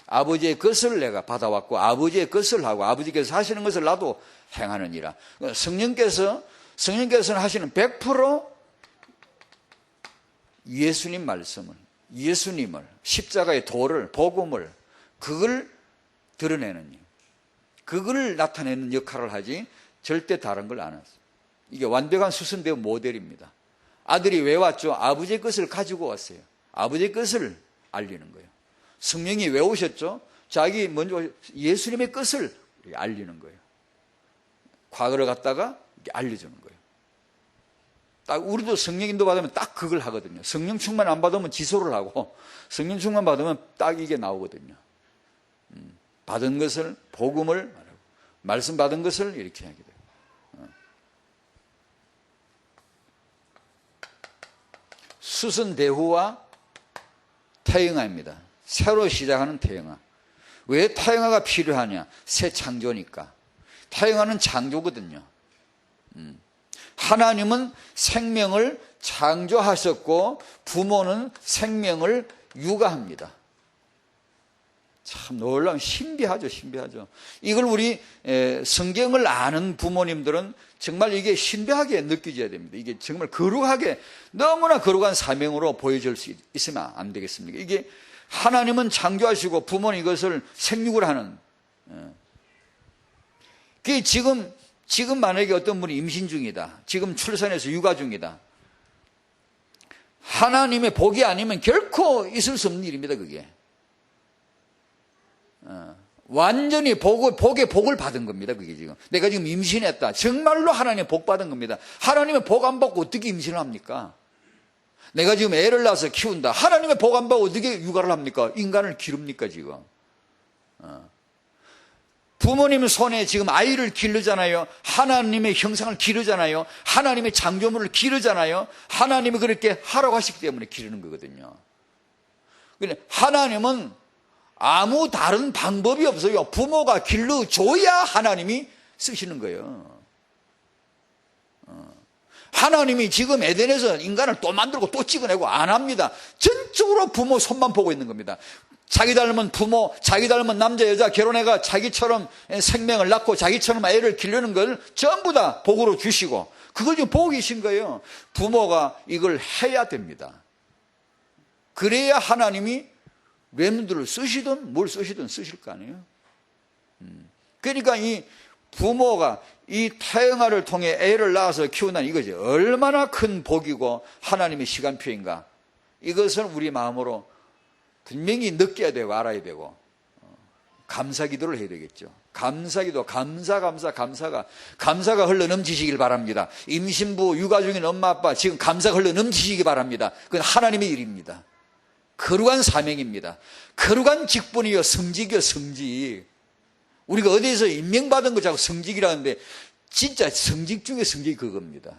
아버지의 것을 내가 받아왔고 아버지의 것을 하고 아버지께서 하시는 것을 나도 행하느니라. 성령께서는 하시는 100% 예수님 말씀을, 예수님을, 십자가의 도를, 복음을, 그걸 드러내는 일, 그걸 나타내는 역할을 하지 절대 다른 걸 안 했어요. 이게 완벽한 수선대우 모델입니다. 아들이 왜 왔죠? 아버지의 것을 가지고 왔어요. 아버지의 것을 알리는 거예요. 성령이 왜 오셨죠? 자기 먼저 예수님의 것을 알리는 거예요. 과거를 갖다가 알려주는 거예요. 딱 우리도 성령 인도 받으면 딱 그걸 하거든요. 성령 충만 안 받으면 지소를 하고, 성령 충만 받으면 딱 이게 나오거든요. 받은 것을, 복음을 말하고, 말씀 받은 것을 이렇게 하게 돼요. 수선대후와 태영아입니다. 새로 시작하는 태영아. 왜 태영아가 필요하냐? 새 창조니까. 태영아는 창조거든요. 하나님은 생명을 창조하셨고 부모는 생명을 육아합니다. 참 놀라운, 신비하죠, 신비하죠. 이걸 우리 성경을 아는 부모님들은 정말 이게 신비하게 느껴져야 됩니다. 이게 정말 거룩하게, 너무나 거룩한 사명으로 보여질 수 있으면 안 되겠습니까? 이게 하나님은 창조하시고 부모는 이것을 생육을 하는. 그게 지금 만약에 어떤 분이 임신 중이다, 지금 출산해서 육아 중이다, 하나님의 복이 아니면 결코 있을 수 없는 일입니다. 그게 완전히 복의 복을 받은 겁니다. 그게 지금. 내가 지금 임신했다. 정말로 하나님의 복 받은 겁니다. 하나님의 복 안 받고 어떻게 임신을 합니까? 내가 지금 애를 낳아서 키운다. 하나님의 복 안 받고 어떻게 육아를 합니까? 인간을 기릅니까, 지금? 부모님 손에 지금 아이를 기르잖아요. 하나님의 형상을 기르잖아요. 하나님의 창조물을 기르잖아요. 하나님이 그렇게 하라고 하시기 때문에 기르는 거거든요. 근데 하나님은 아무 다른 방법이 없어요. 부모가 길러줘야 하나님이 쓰시는 거예요. 하나님이 지금 에덴에서 인간을 또 만들고 또 찍어내고 안 합니다. 전적으로 부모 손만 보고 있는 겁니다. 자기 닮은 부모, 자기 닮은 남자, 여자 결혼해가 자기처럼 생명을 낳고 자기처럼 애를 기르는 걸 전부 다 복으로 주시고 그걸 지금 보고 계신 거예요. 부모가 이걸 해야 됩니다. 그래야 하나님이 렘들을 쓰시든 뭘 쓰시든 쓰실 거 아니에요. 그러니까 이 부모가 이 태영아를 통해 애를 낳아서 키운다는 이거지. 얼마나 큰 복이고 하나님의 시간표인가. 이것을 우리 마음으로 분명히 느껴야 되고 알아야 되고 감사기도를 해야 되겠죠. 감사기도, 감사가 흘러넘치시길 바랍니다. 임신부, 육아 중인 엄마 아빠 지금 감사가 흘러넘치시기 바랍니다. 그건 하나님의 일입니다. 거룩한 사명입니다. 거룩한 직분이요 성직이요 성직. 우리가 어디에서 임명받은 거 자꾸 성직이라는데 진짜 성직 중에 성직이 그겁니다.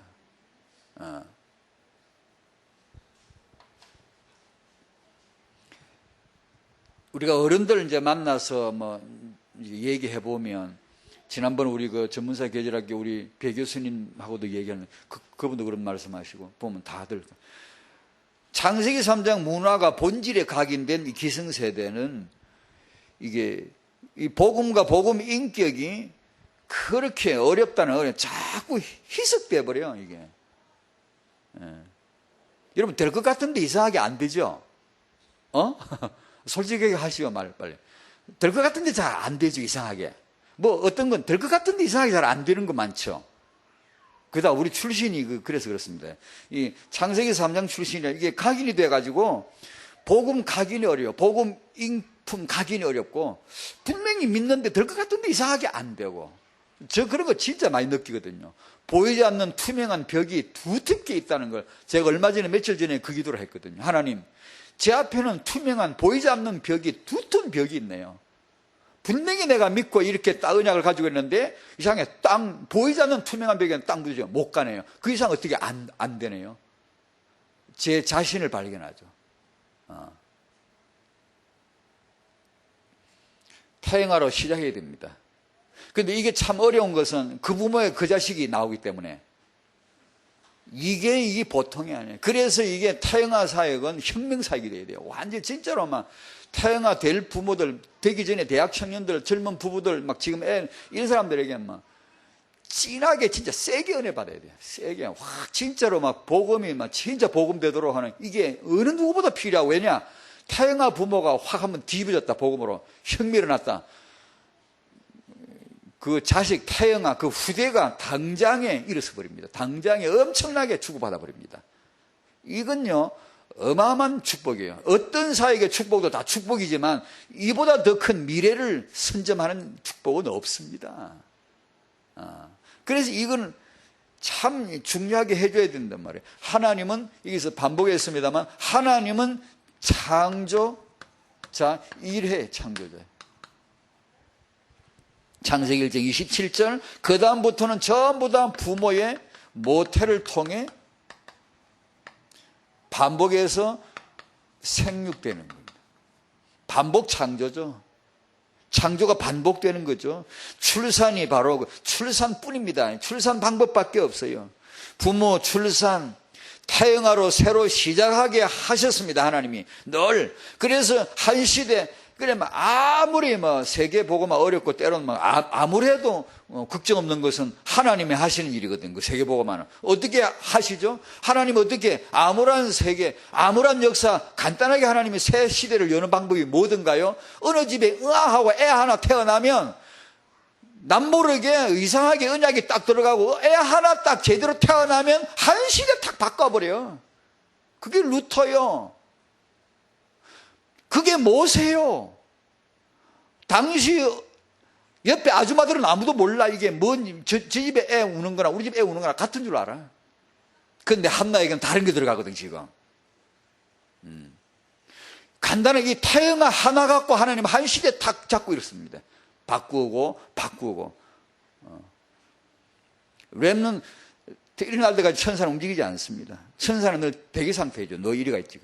우리가 어른들 이제 만나서 뭐 얘기해 보면 지난번 우리 그 전문사 계절학교 우리 배 교수님하고도 얘기하는 그분도 그런 말씀하시고 보면 다들 창세기 3장 문화가 본질에 각인된 이 기성세대는 이게 이 복음과 복음 인격이 그렇게 어렵다는 자꾸 희석돼 버려요 이게. 여러분 될 것 같은데 이상하게 안 되죠? 솔직하게 하시오 말 빨리. 될 것 같은데 잘 안 되죠 이상하게. 뭐 어떤 건 될 것 같은데 이상하게 잘 안 되는 거 많죠. 그다 우리 출신이 그래서 그렇습니다. 이 창세기 3장 출신이 이게 각인이 돼가지고 복음 각인이 어려워. 복음 인품 각인이 어렵고 분명히 믿는데 될 것 같은데 이상하게 안 되고. 저 그런 거 진짜 많이 느끼거든요. 보이지 않는 투명한 벽이 두텁게 있다는 걸 제가 얼마 전에 며칠 전에 그 기도를 했거든요. 하나님, 제 앞에는 투명한 보이지 않는 벽이 두터운 벽이 있네요. 분명히 내가 믿고 이렇게 언약을 가지고 있는데 이상하게 보이지 않는 투명한 벽에는 땅 부딪혀 못 가네요. 그 이상 어떻게 안 되네요. 제 자신을 발견하죠. 태영아로 시작해야 됩니다. 그런데 이게 참 어려운 것은 그 부모의 그 자식이 나오기 때문에 이게 보통이 아니에요. 그래서 이게 태영아 사역은 혁명 사역이 돼야 돼요. 완전 진짜로 막 태영아 될 부모들 되기 전에 대학 청년들 젊은 부부들 막 지금 이런 사람들에게 막 진하게 진짜 세게 은혜 받아야 돼요. 세게 확 진짜로 막 복음이 막 진짜 복음 되도록 하는 이게 어느 누구보다 필요하고 왜냐 태영아 부모가 확 한번 뒤집어졌다 복음으로 혁명이 일어났다. 그 자식 태영아 그 후대가 당장에 일어서 버립니다. 당장에 엄청나게 주고받아 버립니다. 이건요 어마어마한 축복이에요. 어떤 사역의 축복도 다 축복이지만 이보다 더 큰 미래를 선점하는 축복은 없습니다. 그래서 이건 참 중요하게 해줘야 된단 말이에요. 하나님은 여기서 반복했습니다만 하나님은 창조자, 일회 창조자예요. 창세기 1장 27절 그 다음부터는 전부 다 부모의 모태를 통해 반복해서 생육되는 겁니다. 반복 창조죠. 창조가 반복되는 거죠. 출산이 바로 출산뿐입니다. 출산 방법밖에 없어요. 부모 출산 태영아로 새로 시작하게 하셨습니다. 하나님이 늘. 그래서 한 시대 그래 아무리 세계 보고만 어렵고 때로는 아무래도 걱정 없는 것은 하나님이 하시는 일이거든요. 그 세계 보고만은 어떻게 하시죠? 하나님 어떻게 암울한 세계, 암울한 역사 간단하게 하나님이 새 시대를 여는 방법이 뭐든가요? 어느 집에 하고 애 하나 태어나면 남모르게 이상하게 언약이 딱 들어가고 애 하나 딱 제대로 태어나면 한 시대 탁 바꿔버려. 그게 루터요. 그게 모세요. 당시 옆에 아줌마들은 아무도 몰라. 이게 저 집에 애 우는 거나 우리 집 애 우는 거나 같은 줄 알아. 근데 한나에게는 다른 게 들어가거든, 지금. 간단하게 이 태영아 하나 갖고 하나님 한 시대 탁 잡고 이렇습니다. 바꾸고. 렘는 일어날 때까지 천사는 움직이지 않습니다. 천사는 늘 대기 상태죠. 너 이리가 있지.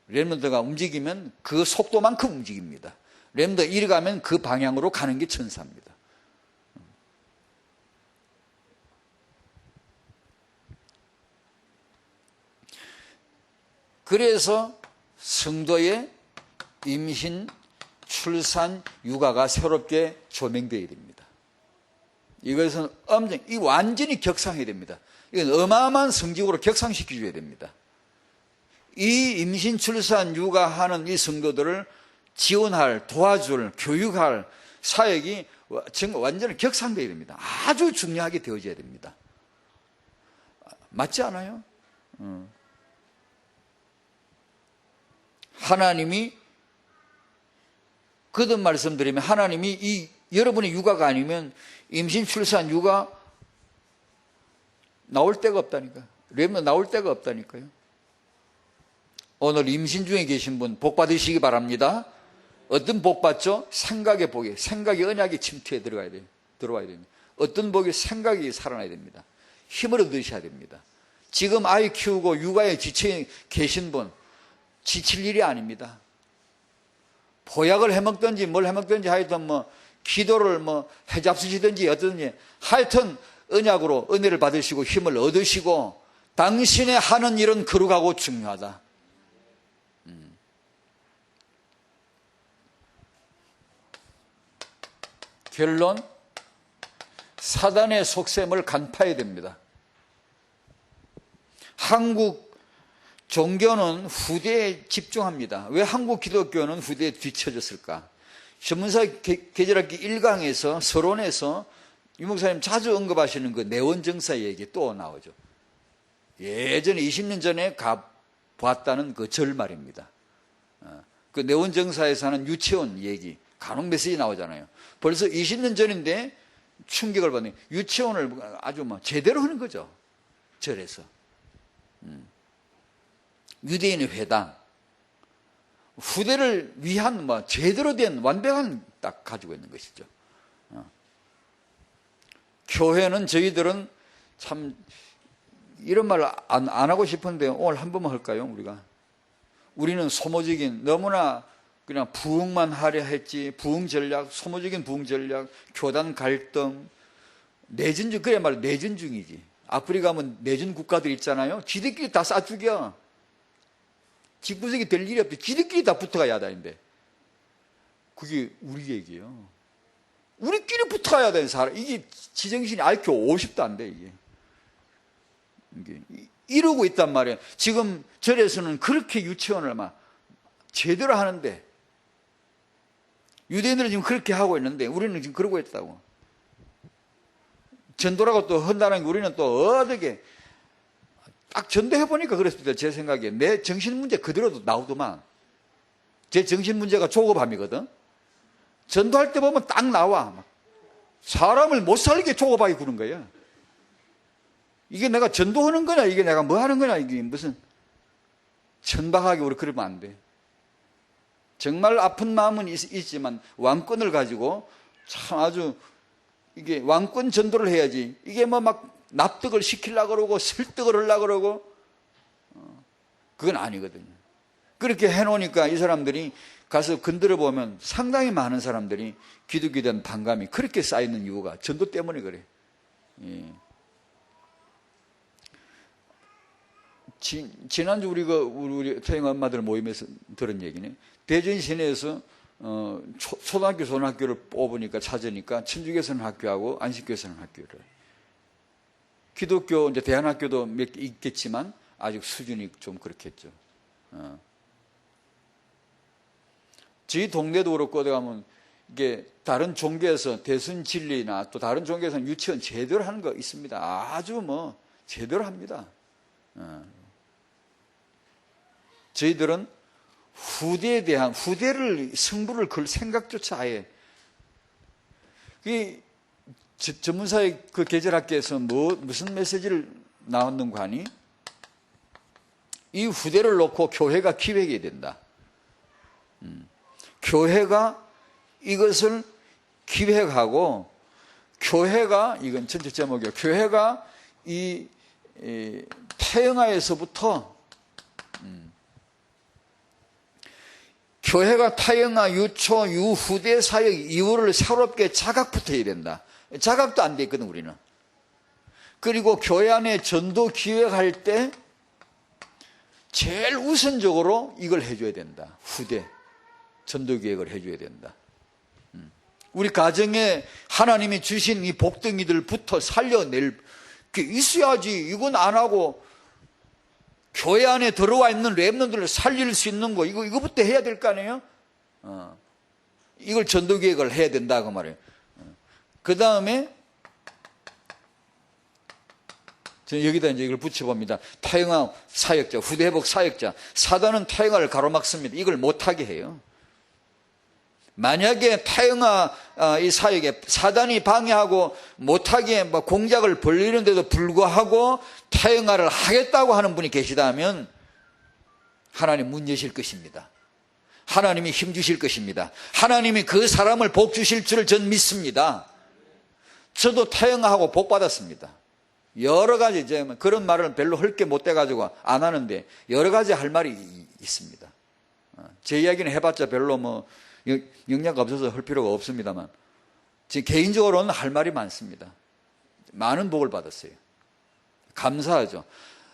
렘넌트가 움직이면 그 속도만큼 움직입니다. 렘넌트 이리 가면 그 방향으로 가는 게 천사입니다. 그래서 성도의 임신, 출산, 육아가 새롭게 조명되어야 됩니다. 이것은 완전히 격상해야 됩니다. 이건 어마어마한 성직으로 격상시켜줘야 됩니다. 이 임신, 출산, 육아하는 이 성도들을 지원할, 도와줄, 교육할 사역이 완전히 격상되어야 됩니다. 아주 중요하게 되어져야 됩니다. 맞지 않아요? 하나님이 거듭 말씀드리면 하나님이 여러분의 육아가 아니면 임신, 출산, 육아 나올 데가 없다니까요. 렘넌트 나올 데가 없다니까요. 오늘 임신 중에 계신 분 복 받으시기 바랍니다. 어떤 복 받죠? 생각의 복이, 생각의 언약이 침투에 들어와야 됩니다. 어떤 복이 생각이 살아나야 됩니다. 힘을 얻으셔야 됩니다. 지금 아이 키우고 육아에 지쳐 계신 분 지칠 일이 아닙니다. 보약을 해먹든지 뭘 해먹든지 하여튼 기도를 해잡수시든지 어떠든지 하여튼 언약으로 은혜를 받으시고 힘을 얻으시고 당신의 하는 일은 거룩하고 중요하다. 결론, 사단의 속셈을 간파해야 됩니다. 한국 종교는 후대에 집중합니다. 왜 한국 기독교는 후대에 뒤처졌을까? 전문사 계절학기 1강에서 서론에서 유 목사님 자주 언급하시는 그 내원정사 얘기 또 나오죠. 예전에 20년 전에 가보았다는 그 절말입니다. 그 내원정사에서 하는 유치원 얘기 간혹 메시지 나오잖아요. 벌써 20년 전인데 충격을 받는 유치원을 아주 제대로 하는 거죠. 절에서. 유대인의 회당. 후대를 위한 제대로 된 완벽한 딱 가지고 있는 것이죠. 교회는 저희들은 참 이런 말 안 하고 싶은데 오늘 한 번만 할까요? 우리는 소모적인 너무나 그냥 부흥만 하려 했지. 부흥 전략, 소모적인 부흥 전략, 교단 갈등, 내전 중, 그래 말로 내전 중이지. 아프리카 가면 내전 국가들 있잖아요. 지들끼리 다 쏴죽여. 직구석이 될 일이 없지. 지들끼리 다 붙어가야 하다는데. 그게 우리 얘기예요. 우리끼리 붙어가야 되는 사람. 이게 지정신이 IQ 50도 안 돼, 이게. 이러고 있단 말이에요. 지금 절에서는 그렇게 유치원을 제대로 하는데, 유대인들은 지금 그렇게 하고 있는데, 우리는 지금 그러고 있다고. 전도라고 또 한다는 게 우리는 또 어떻게, 딱 전도해보니까 그랬습니다. 제 생각에. 내 정신문제 그대로도 나오더만. 제 정신문제가 조급함이거든. 전도할 때 보면 딱 나와. 사람을 못 살게 조급하게 구는 거야. 이게 내가 전도하는 거냐, 이게 내가 뭐 하는 거냐, 이게 무슨 천박하게 우리 그러면 안 돼. 정말 아픈 마음은 있지만 왕권을 가지고 참 아주 이게 왕권 전도를 해야지. 이게 막 납득을 시키려고 그러고 설득을 하려고 그러고 그건 아니거든요. 그렇게 해놓으니까 이 사람들이 가서 건드려 보면 상당히 많은 사람들이 기독교에 대한 반감이 그렇게 쌓이는 이유가 전도 때문에 그래. 예. 지난주 우리 태영 엄마들 모임에서 들은 얘기네. 대전 시내에서 초등학교, 소등학교를 뽑으니까 찾으니까 천주교에서는 학교하고 안식교에서는 학교를. 기독교 이제 대안학교도 몇 개 있겠지만 아직 수준이 좀 그렇겠죠. 저희 동네도 그렇고 어디 가면 이게 다른 종교에서 대선 진리나 또 다른 종교에서는 유치원 제대로 하는 거 있습니다. 아주 제대로 합니다. 저희들은 후대에 대한, 후대를, 승부를 걸 생각조차 아예. 이 전문사의 그 계절학계에서 무슨 메시지를 나왔는가 하니, 이 후대를 놓고 교회가 기획해야 된다. 교회가 이것을 기획하고, 교회가, 이건 전체 제목이에요. 교회가 이 태영아에서부터, 교회가 태영아, 유초, 유후대 사역 이후를 새롭게 자각부터 해야 된다. 자각도 안 돼 있거든, 우리는. 그리고 교회 안에 전도 기획할 때 제일 우선적으로 이걸 해줘야 된다. 후대. 전도 기획을 해줘야 된다. 우리 가정에 하나님이 주신 이 복덩이들부터 살려낼 게 있어야지. 이건 안 하고 교회 안에 들어와 있는 렘넌트를 살릴 수 있는 거, 이거부터 해야 될 거 아니에요? 이걸 전도 기획을 해야 된다, 그 말이에요. 그 다음에, 저는 여기다 이제 이걸 붙여봅니다. 태영아 사역자, 후대 회복 사역자. 사단은 태영아를 가로막습니다. 이걸 못하게 해요. 만약에 태영아 이 사역에 사단이 방해하고 못하게 뭐 공작을 벌리는데도 불구하고 태영아를 하겠다고 하는 분이 계시다면 하나님 문 여실 것입니다. 하나님이 힘 주실 것입니다. 하나님이 그 사람을 복 주실 줄을 전 믿습니다. 저도 태영아하고 복 받았습니다. 여러 가지 이제 그런 말을 별로 헐게 못 돼가지고 안 하는데 여러 가지 할 말이 있습니다. 제 이야기는 해봤자 별로 뭐 영향가 없어서 할 필요가 없습니다만 지금 개인적으로는 할 말이 많습니다. 많은 복을 받았어요. 감사하죠.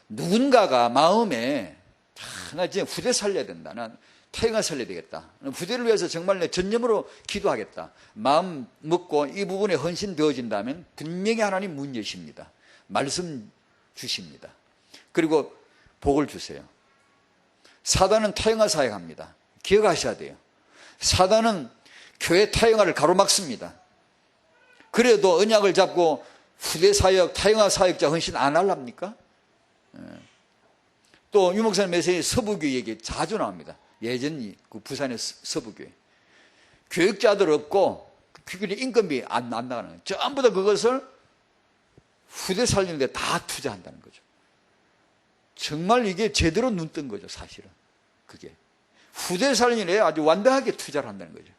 누군가가 마음에 나 지금 후대 살려야 된다. 난 태영아 살려야 되겠다. 후대를 위해서 정말 내 전념으로 기도하겠다. 마음 먹고 이 부분에 헌신되어진다면 분명히 하나님 문 여십니다. 말씀 주십니다. 그리고 복을 주세요. 사단은 태영아 사역합니다. 기억하셔야 돼요. 사단은 교회 태영아를 가로막습니다. 그래도 언약을 잡고 후대 사역, 태영아 사역자 헌신 안 하랍니까? 또 유목사님 메시지 서부교회 얘기 자주 나옵니다. 예전 그 부산의 서부교회. 교육자들 없고 인건비 안 나가는 거예요. 전부 다 그것을 후대 살리는데 다 투자한다는 거죠. 정말 이게 제대로 눈 뜬 거죠, 사실은. 그게. 후대 살리는데 아주 완벽하게 투자를 한다는 거죠.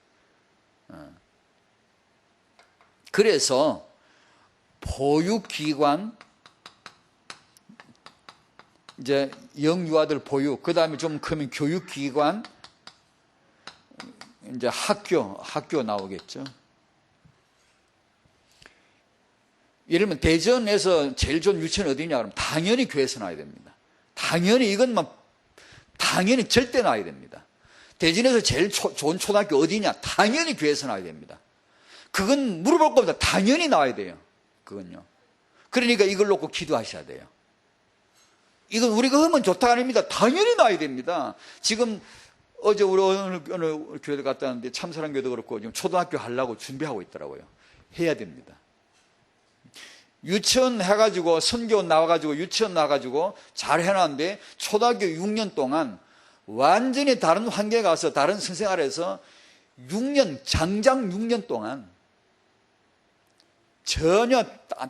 그래서 보육기관, 이제 영유아들 보육, 그 다음에 좀 크면 교육기관, 이제 학교 나오겠죠. 예를 들면 대전에서 제일 좋은 유치원 어디냐 그러면 당연히 교회에서 나와야 됩니다. 당연히 이것만 당연히 절대 나와야 됩니다. 대전에서 제일 좋은 초등학교 어디냐? 당연히 교회에서 나와야 됩니다. 그건 물어볼 겁니다. 당연히 나와야 돼요. 그건요. 그러니까 이걸 놓고 기도하셔야 돼요. 이건 우리가 하면 좋다 아닙니다. 당연히 나와야 됩니다. 지금 어제 우리 어느 교회를 갔다 왔는데 참사랑교회도 그렇고 지금 초등학교 하려고 준비하고 있더라고요. 해야 됩니다. 유치원 해가지고 선교 나와가지고 유치원 나와가지고 잘 해놨는데 초등학교 6년 동안 완전히 다른 환경에 가서 다른 선생 아래서 6년 장장 6년 동안 전혀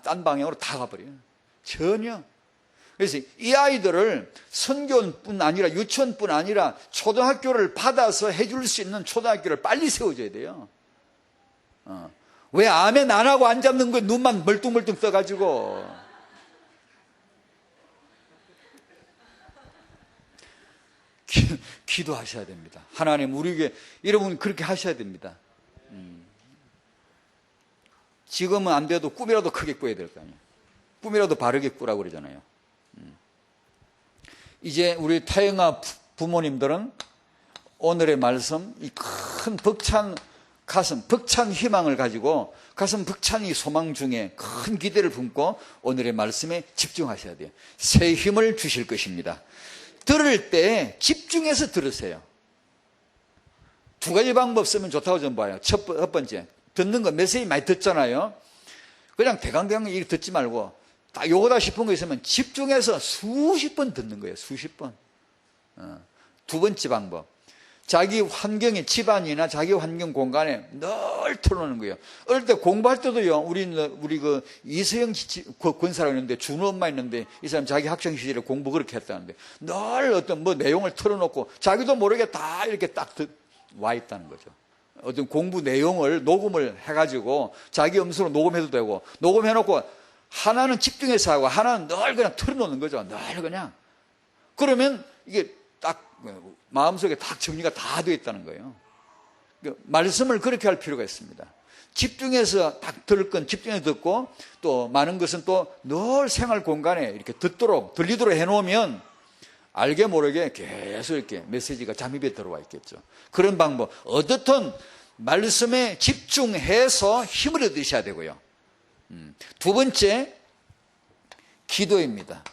딴 방향으로 다 가버려요. 전혀. 그래서 이 아이들을 선교뿐 아니라 유치원뿐 아니라 초등학교를 받아서 해줄 수 있는 초등학교를 빨리 세워줘야 돼요. 왜 아멘 안 하고 안 잡는 거에 눈만 멀뚱멀뚱 떠가지고. 기도하셔야 됩니다. 하나님 우리에게 여러분 그렇게 하셔야 됩니다. 지금은 안 돼도 꿈이라도 크게 꿔야 될 거 아니에요. 꿈이라도 바르게 꾸라고 그러잖아요. 이제 우리 태영아 부모님들은 오늘의 말씀, 이 큰 벅찬 가슴, 벅찬 희망을 가지고 가슴 벅찬 이 소망 중에 큰 기대를 품고 오늘의 말씀에 집중하셔야 돼요. 새 힘을 주실 것입니다. 들을 때 집중해서 들으세요. 두 가지 방법 쓰면 좋다고 좀 봐요. 첫 번째, 듣는 거 메시지 많이 듣잖아요. 그냥 대강대강 이렇게 듣지 말고 딱 요거다 싶은 거 있으면 집중해서 수십 번 듣는 거예요. 수십 번. 두 번째 방법, 자기 환경에, 집안이나 자기 환경 공간에 늘 틀어놓는 거예요. 어릴 때 공부할 때도요, 우리 그 이서영 권사라고 있는데, 준호 엄마 있는데, 이 사람 자기 학창 시절에 공부 그렇게 했다는데, 늘 어떤 뭐 내용을 틀어놓고, 자기도 모르게 다 이렇게 딱 와 있다는 거죠. 어떤 공부 내용을 녹음을 해가지고, 자기 음성으로 녹음해도 되고, 녹음해놓고, 하나는 집중해서 하고, 하나는 늘 그냥 틀어놓는 거죠. 늘 그냥. 그러면 이게 딱, 마음속에 딱 정리가 다 되어 있다는 거예요. 말씀을 그렇게 할 필요가 있습니다. 집중해서 딱 들을 건 집중해서 듣고, 또 많은 것은 또 늘 생활 공간에 이렇게 들리도록 해놓으면 알게 모르게 계속 이렇게 메시지가 잠입에 들어와 있겠죠. 그런 방법. 어떻든 말씀에 집중해서 힘을 얻으셔야 되고요. 두 번째, 기도입니다.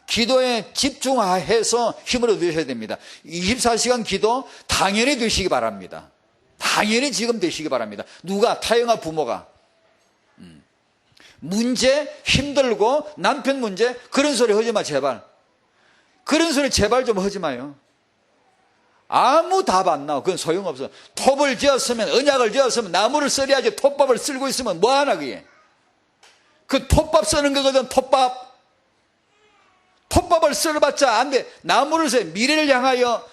기도에 집중해서 힘을 얻으셔야 됩니다. 24시간 기도 당연히 되시기 바랍니다. 당연히 지금 되시기 바랍니다. 누가? 타영아 부모가. 문제, 힘들고 남편 문제, 그런 소리 하지 마, 제발. 그런 소리 제발 좀 하지 마요. 아무 답 안 나와. 그건 소용없어. 톱을 지었으면, 언약을 지었으면 나무를 썰어야지. 톱밥을 쓸고 있으면 뭐하나 그게. 그 톱밥 쓰는 거거든. 톱밥을 썰어봤자 안 돼. 나무를 써. 미래를 향하여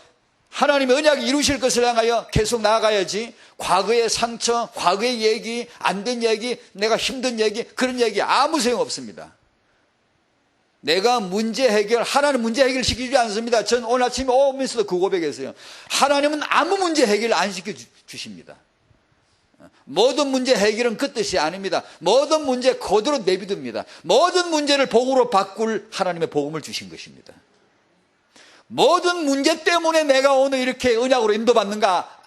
하나님의 언약이 이루실 것을 향하여 계속 나아가야지. 과거의 상처, 과거의 얘기, 안 된 얘기, 내가 힘든 얘기, 그런 얘기 아무 소용없습니다. 내가 문제 해결, 하나님 문제 해결 시키지 않습니다. 전 오늘 아침에 오면서도 그 고백했어요. 하나님은 아무 문제 해결 안 시켜주십니다. 모든 문제 해결은 그 뜻이 아닙니다. 모든 문제 그대로 내비둡니다. 모든 문제를 복으로 바꿀 하나님의 복음을 주신 것입니다. 모든 문제 때문에 내가 오늘 이렇게 언약으로 인도받는가?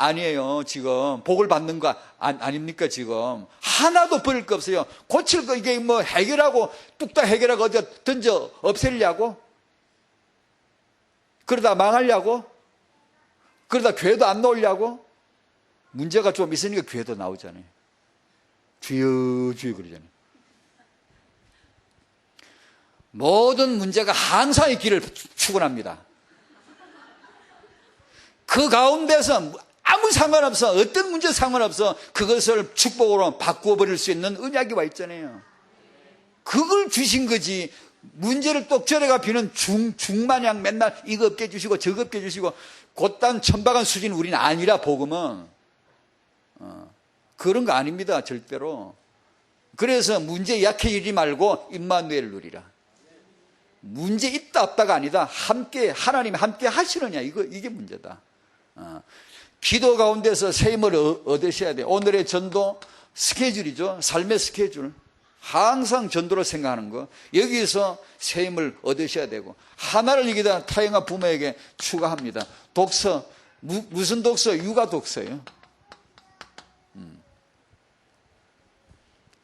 아니에요. 지금 복을 받는 거 아닙니까? 지금 하나도 버릴 거 없어요. 고칠 거 이게 뭐 해결하고 뚝딱 해결하고 어디 던져 없애려고? 그러다 망하려고? 그러다 교회도 안 나오려고? 문제가 좀 있으니까 교회도 나오잖아요. 주여 주여 그러잖아요. 모든 문제가 항상 이 길을 추구합니다. 그 가운데서 아무 상관없어. 어떤 문제 상관없어. 그것을 축복으로 바꾸어 버릴 수 있는 언약이 와 있잖아요. 그걸 주신 거지. 문제를 또 절에가 비는 중마냥 맨날 이거 없게 해주시고 저거 없게 해주시고 곧단 천박한 수준 우리는 아니라 복음은 그런 거 아닙니다. 절대로. 그래서 문제 약해지지 말고 임마누엘을 누리라. 문제 있다 없다가 아니다. 함께 하나님이 함께 하시느냐 이게 문제다. 기도 가운데서 새 힘을 얻으셔야 돼요. 오늘의 전도 스케줄이죠. 삶의 스케줄. 항상 전도를 생각하는 거. 여기서 새 힘을 얻으셔야 되고 하나를 이기다 타영아 부모에게 추가합니다. 독서. 무슨 독서? 육아 독서예요.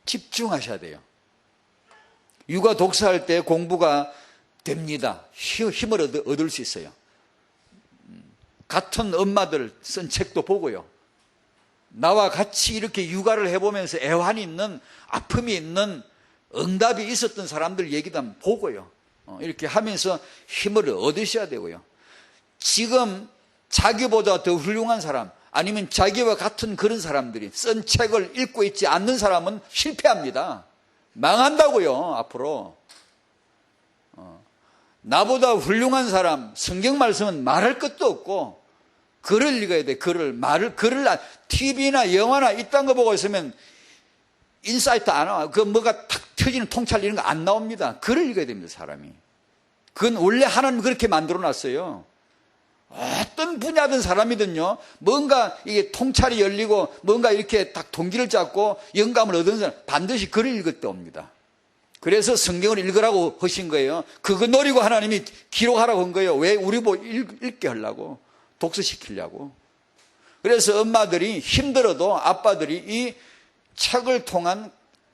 집중하셔야 돼요. 육아 독서할 때 공부가 됩니다. 힘을 얻을 수 있어요. 같은 엄마들 쓴 책도 보고요. 나와 같이 이렇게 육아를 해보면서 애환이 있는, 아픔이 있는, 응답이 있었던 사람들 얘기도 한번 보고요. 이렇게 하면서 힘을 얻으셔야 되고요. 지금 자기보다 더 훌륭한 사람, 아니면 자기와 같은 그런 사람들이 쓴 책을 읽고 있지 않는 사람은 실패합니다. 망한다고요, 앞으로. 나보다 훌륭한 사람, 성경 말씀은 말할 것도 없고, 글을 읽어야 돼, 글을. TV나 영화나 이딴 거 보고 있으면 인사이트 안 나와. 그 뭐가 탁 터지는 통찰 이런 거 안 나옵니다. 글을 읽어야 됩니다, 사람이. 그건 원래 하나님 그렇게 만들어 놨어요. 어떤 분야든 사람이든요, 뭔가 이게 통찰이 열리고, 뭔가 이렇게 딱 동기를 잡고 영감을 얻은 사람, 반드시 글을 읽을 때 옵니다. 그래서 성경을 읽으라고 하신 거예요. 그거 노리고 하나님이 기록하라고 한 거예요. 왜? 우리 보고 읽게 하려고. 독서시키려고. 그래서 엄마들이 힘들어도 아빠들이 이 책을 통한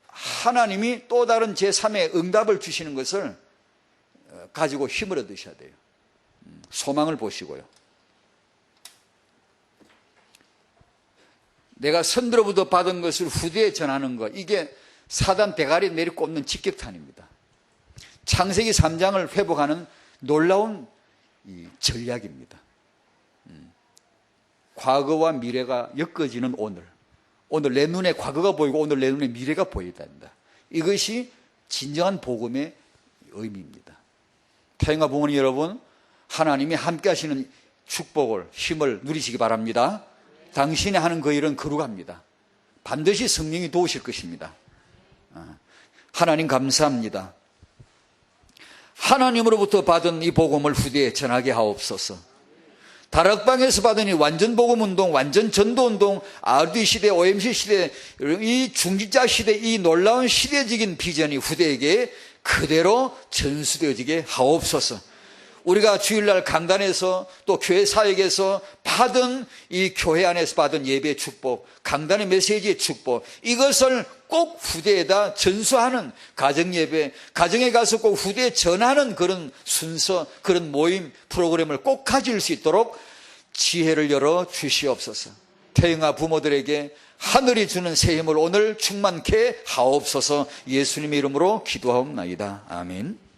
하나님이 또 다른 제3의 응답을 주시는 것을 가지고 힘을 얻으셔야 돼요. 소망을 보시고요. 내가 선들로부터 받은 것을 후대에 전하는 것, 이게 사단 대가리 내리꽂는 직격탄입니다. 창세기 3장을 회복하는 놀라운 이 전략입니다. 과거와 미래가 엮어지는 오늘. 오늘 내 눈에 과거가 보이고 오늘 내 눈에 미래가 보여야 한다. 이것이 진정한 복음의 의미입니다. 태영아 부모님 여러분, 하나님이 함께 하시는 축복을, 힘을 누리시기 바랍니다. 당신이 하는 그 일은 거룩합니다. 반드시 성령이 도우실 것입니다. 하나님 감사합니다. 하나님으로부터 받은 이 복음을 후대에 전하게 하옵소서. 다락방에서 받은 이 완전 복음 운동, 완전 전도 운동, RD 시대, OMC 시대, 이 중직자 시대, 이 놀라운 시대적인 비전이 후대에게 그대로 전수되어지게 하옵소서. 우리가 주일날 강단에서 또 교회 사역에서 받은 이 교회 안에서 받은 예배의 축복, 강단의 메시지의 축복, 이것을 꼭 후대에다 전수하는 가정예배, 가정에 가서 꼭 후대에 전하는 그런 순서, 그런 모임 프로그램을 꼭 가질 수 있도록 지혜를 열어 주시옵소서. 태영아 부모들에게 하늘이 주는 새 힘을 오늘 충만케 하옵소서. 예수님의 이름으로 기도하옵나이다. 아멘.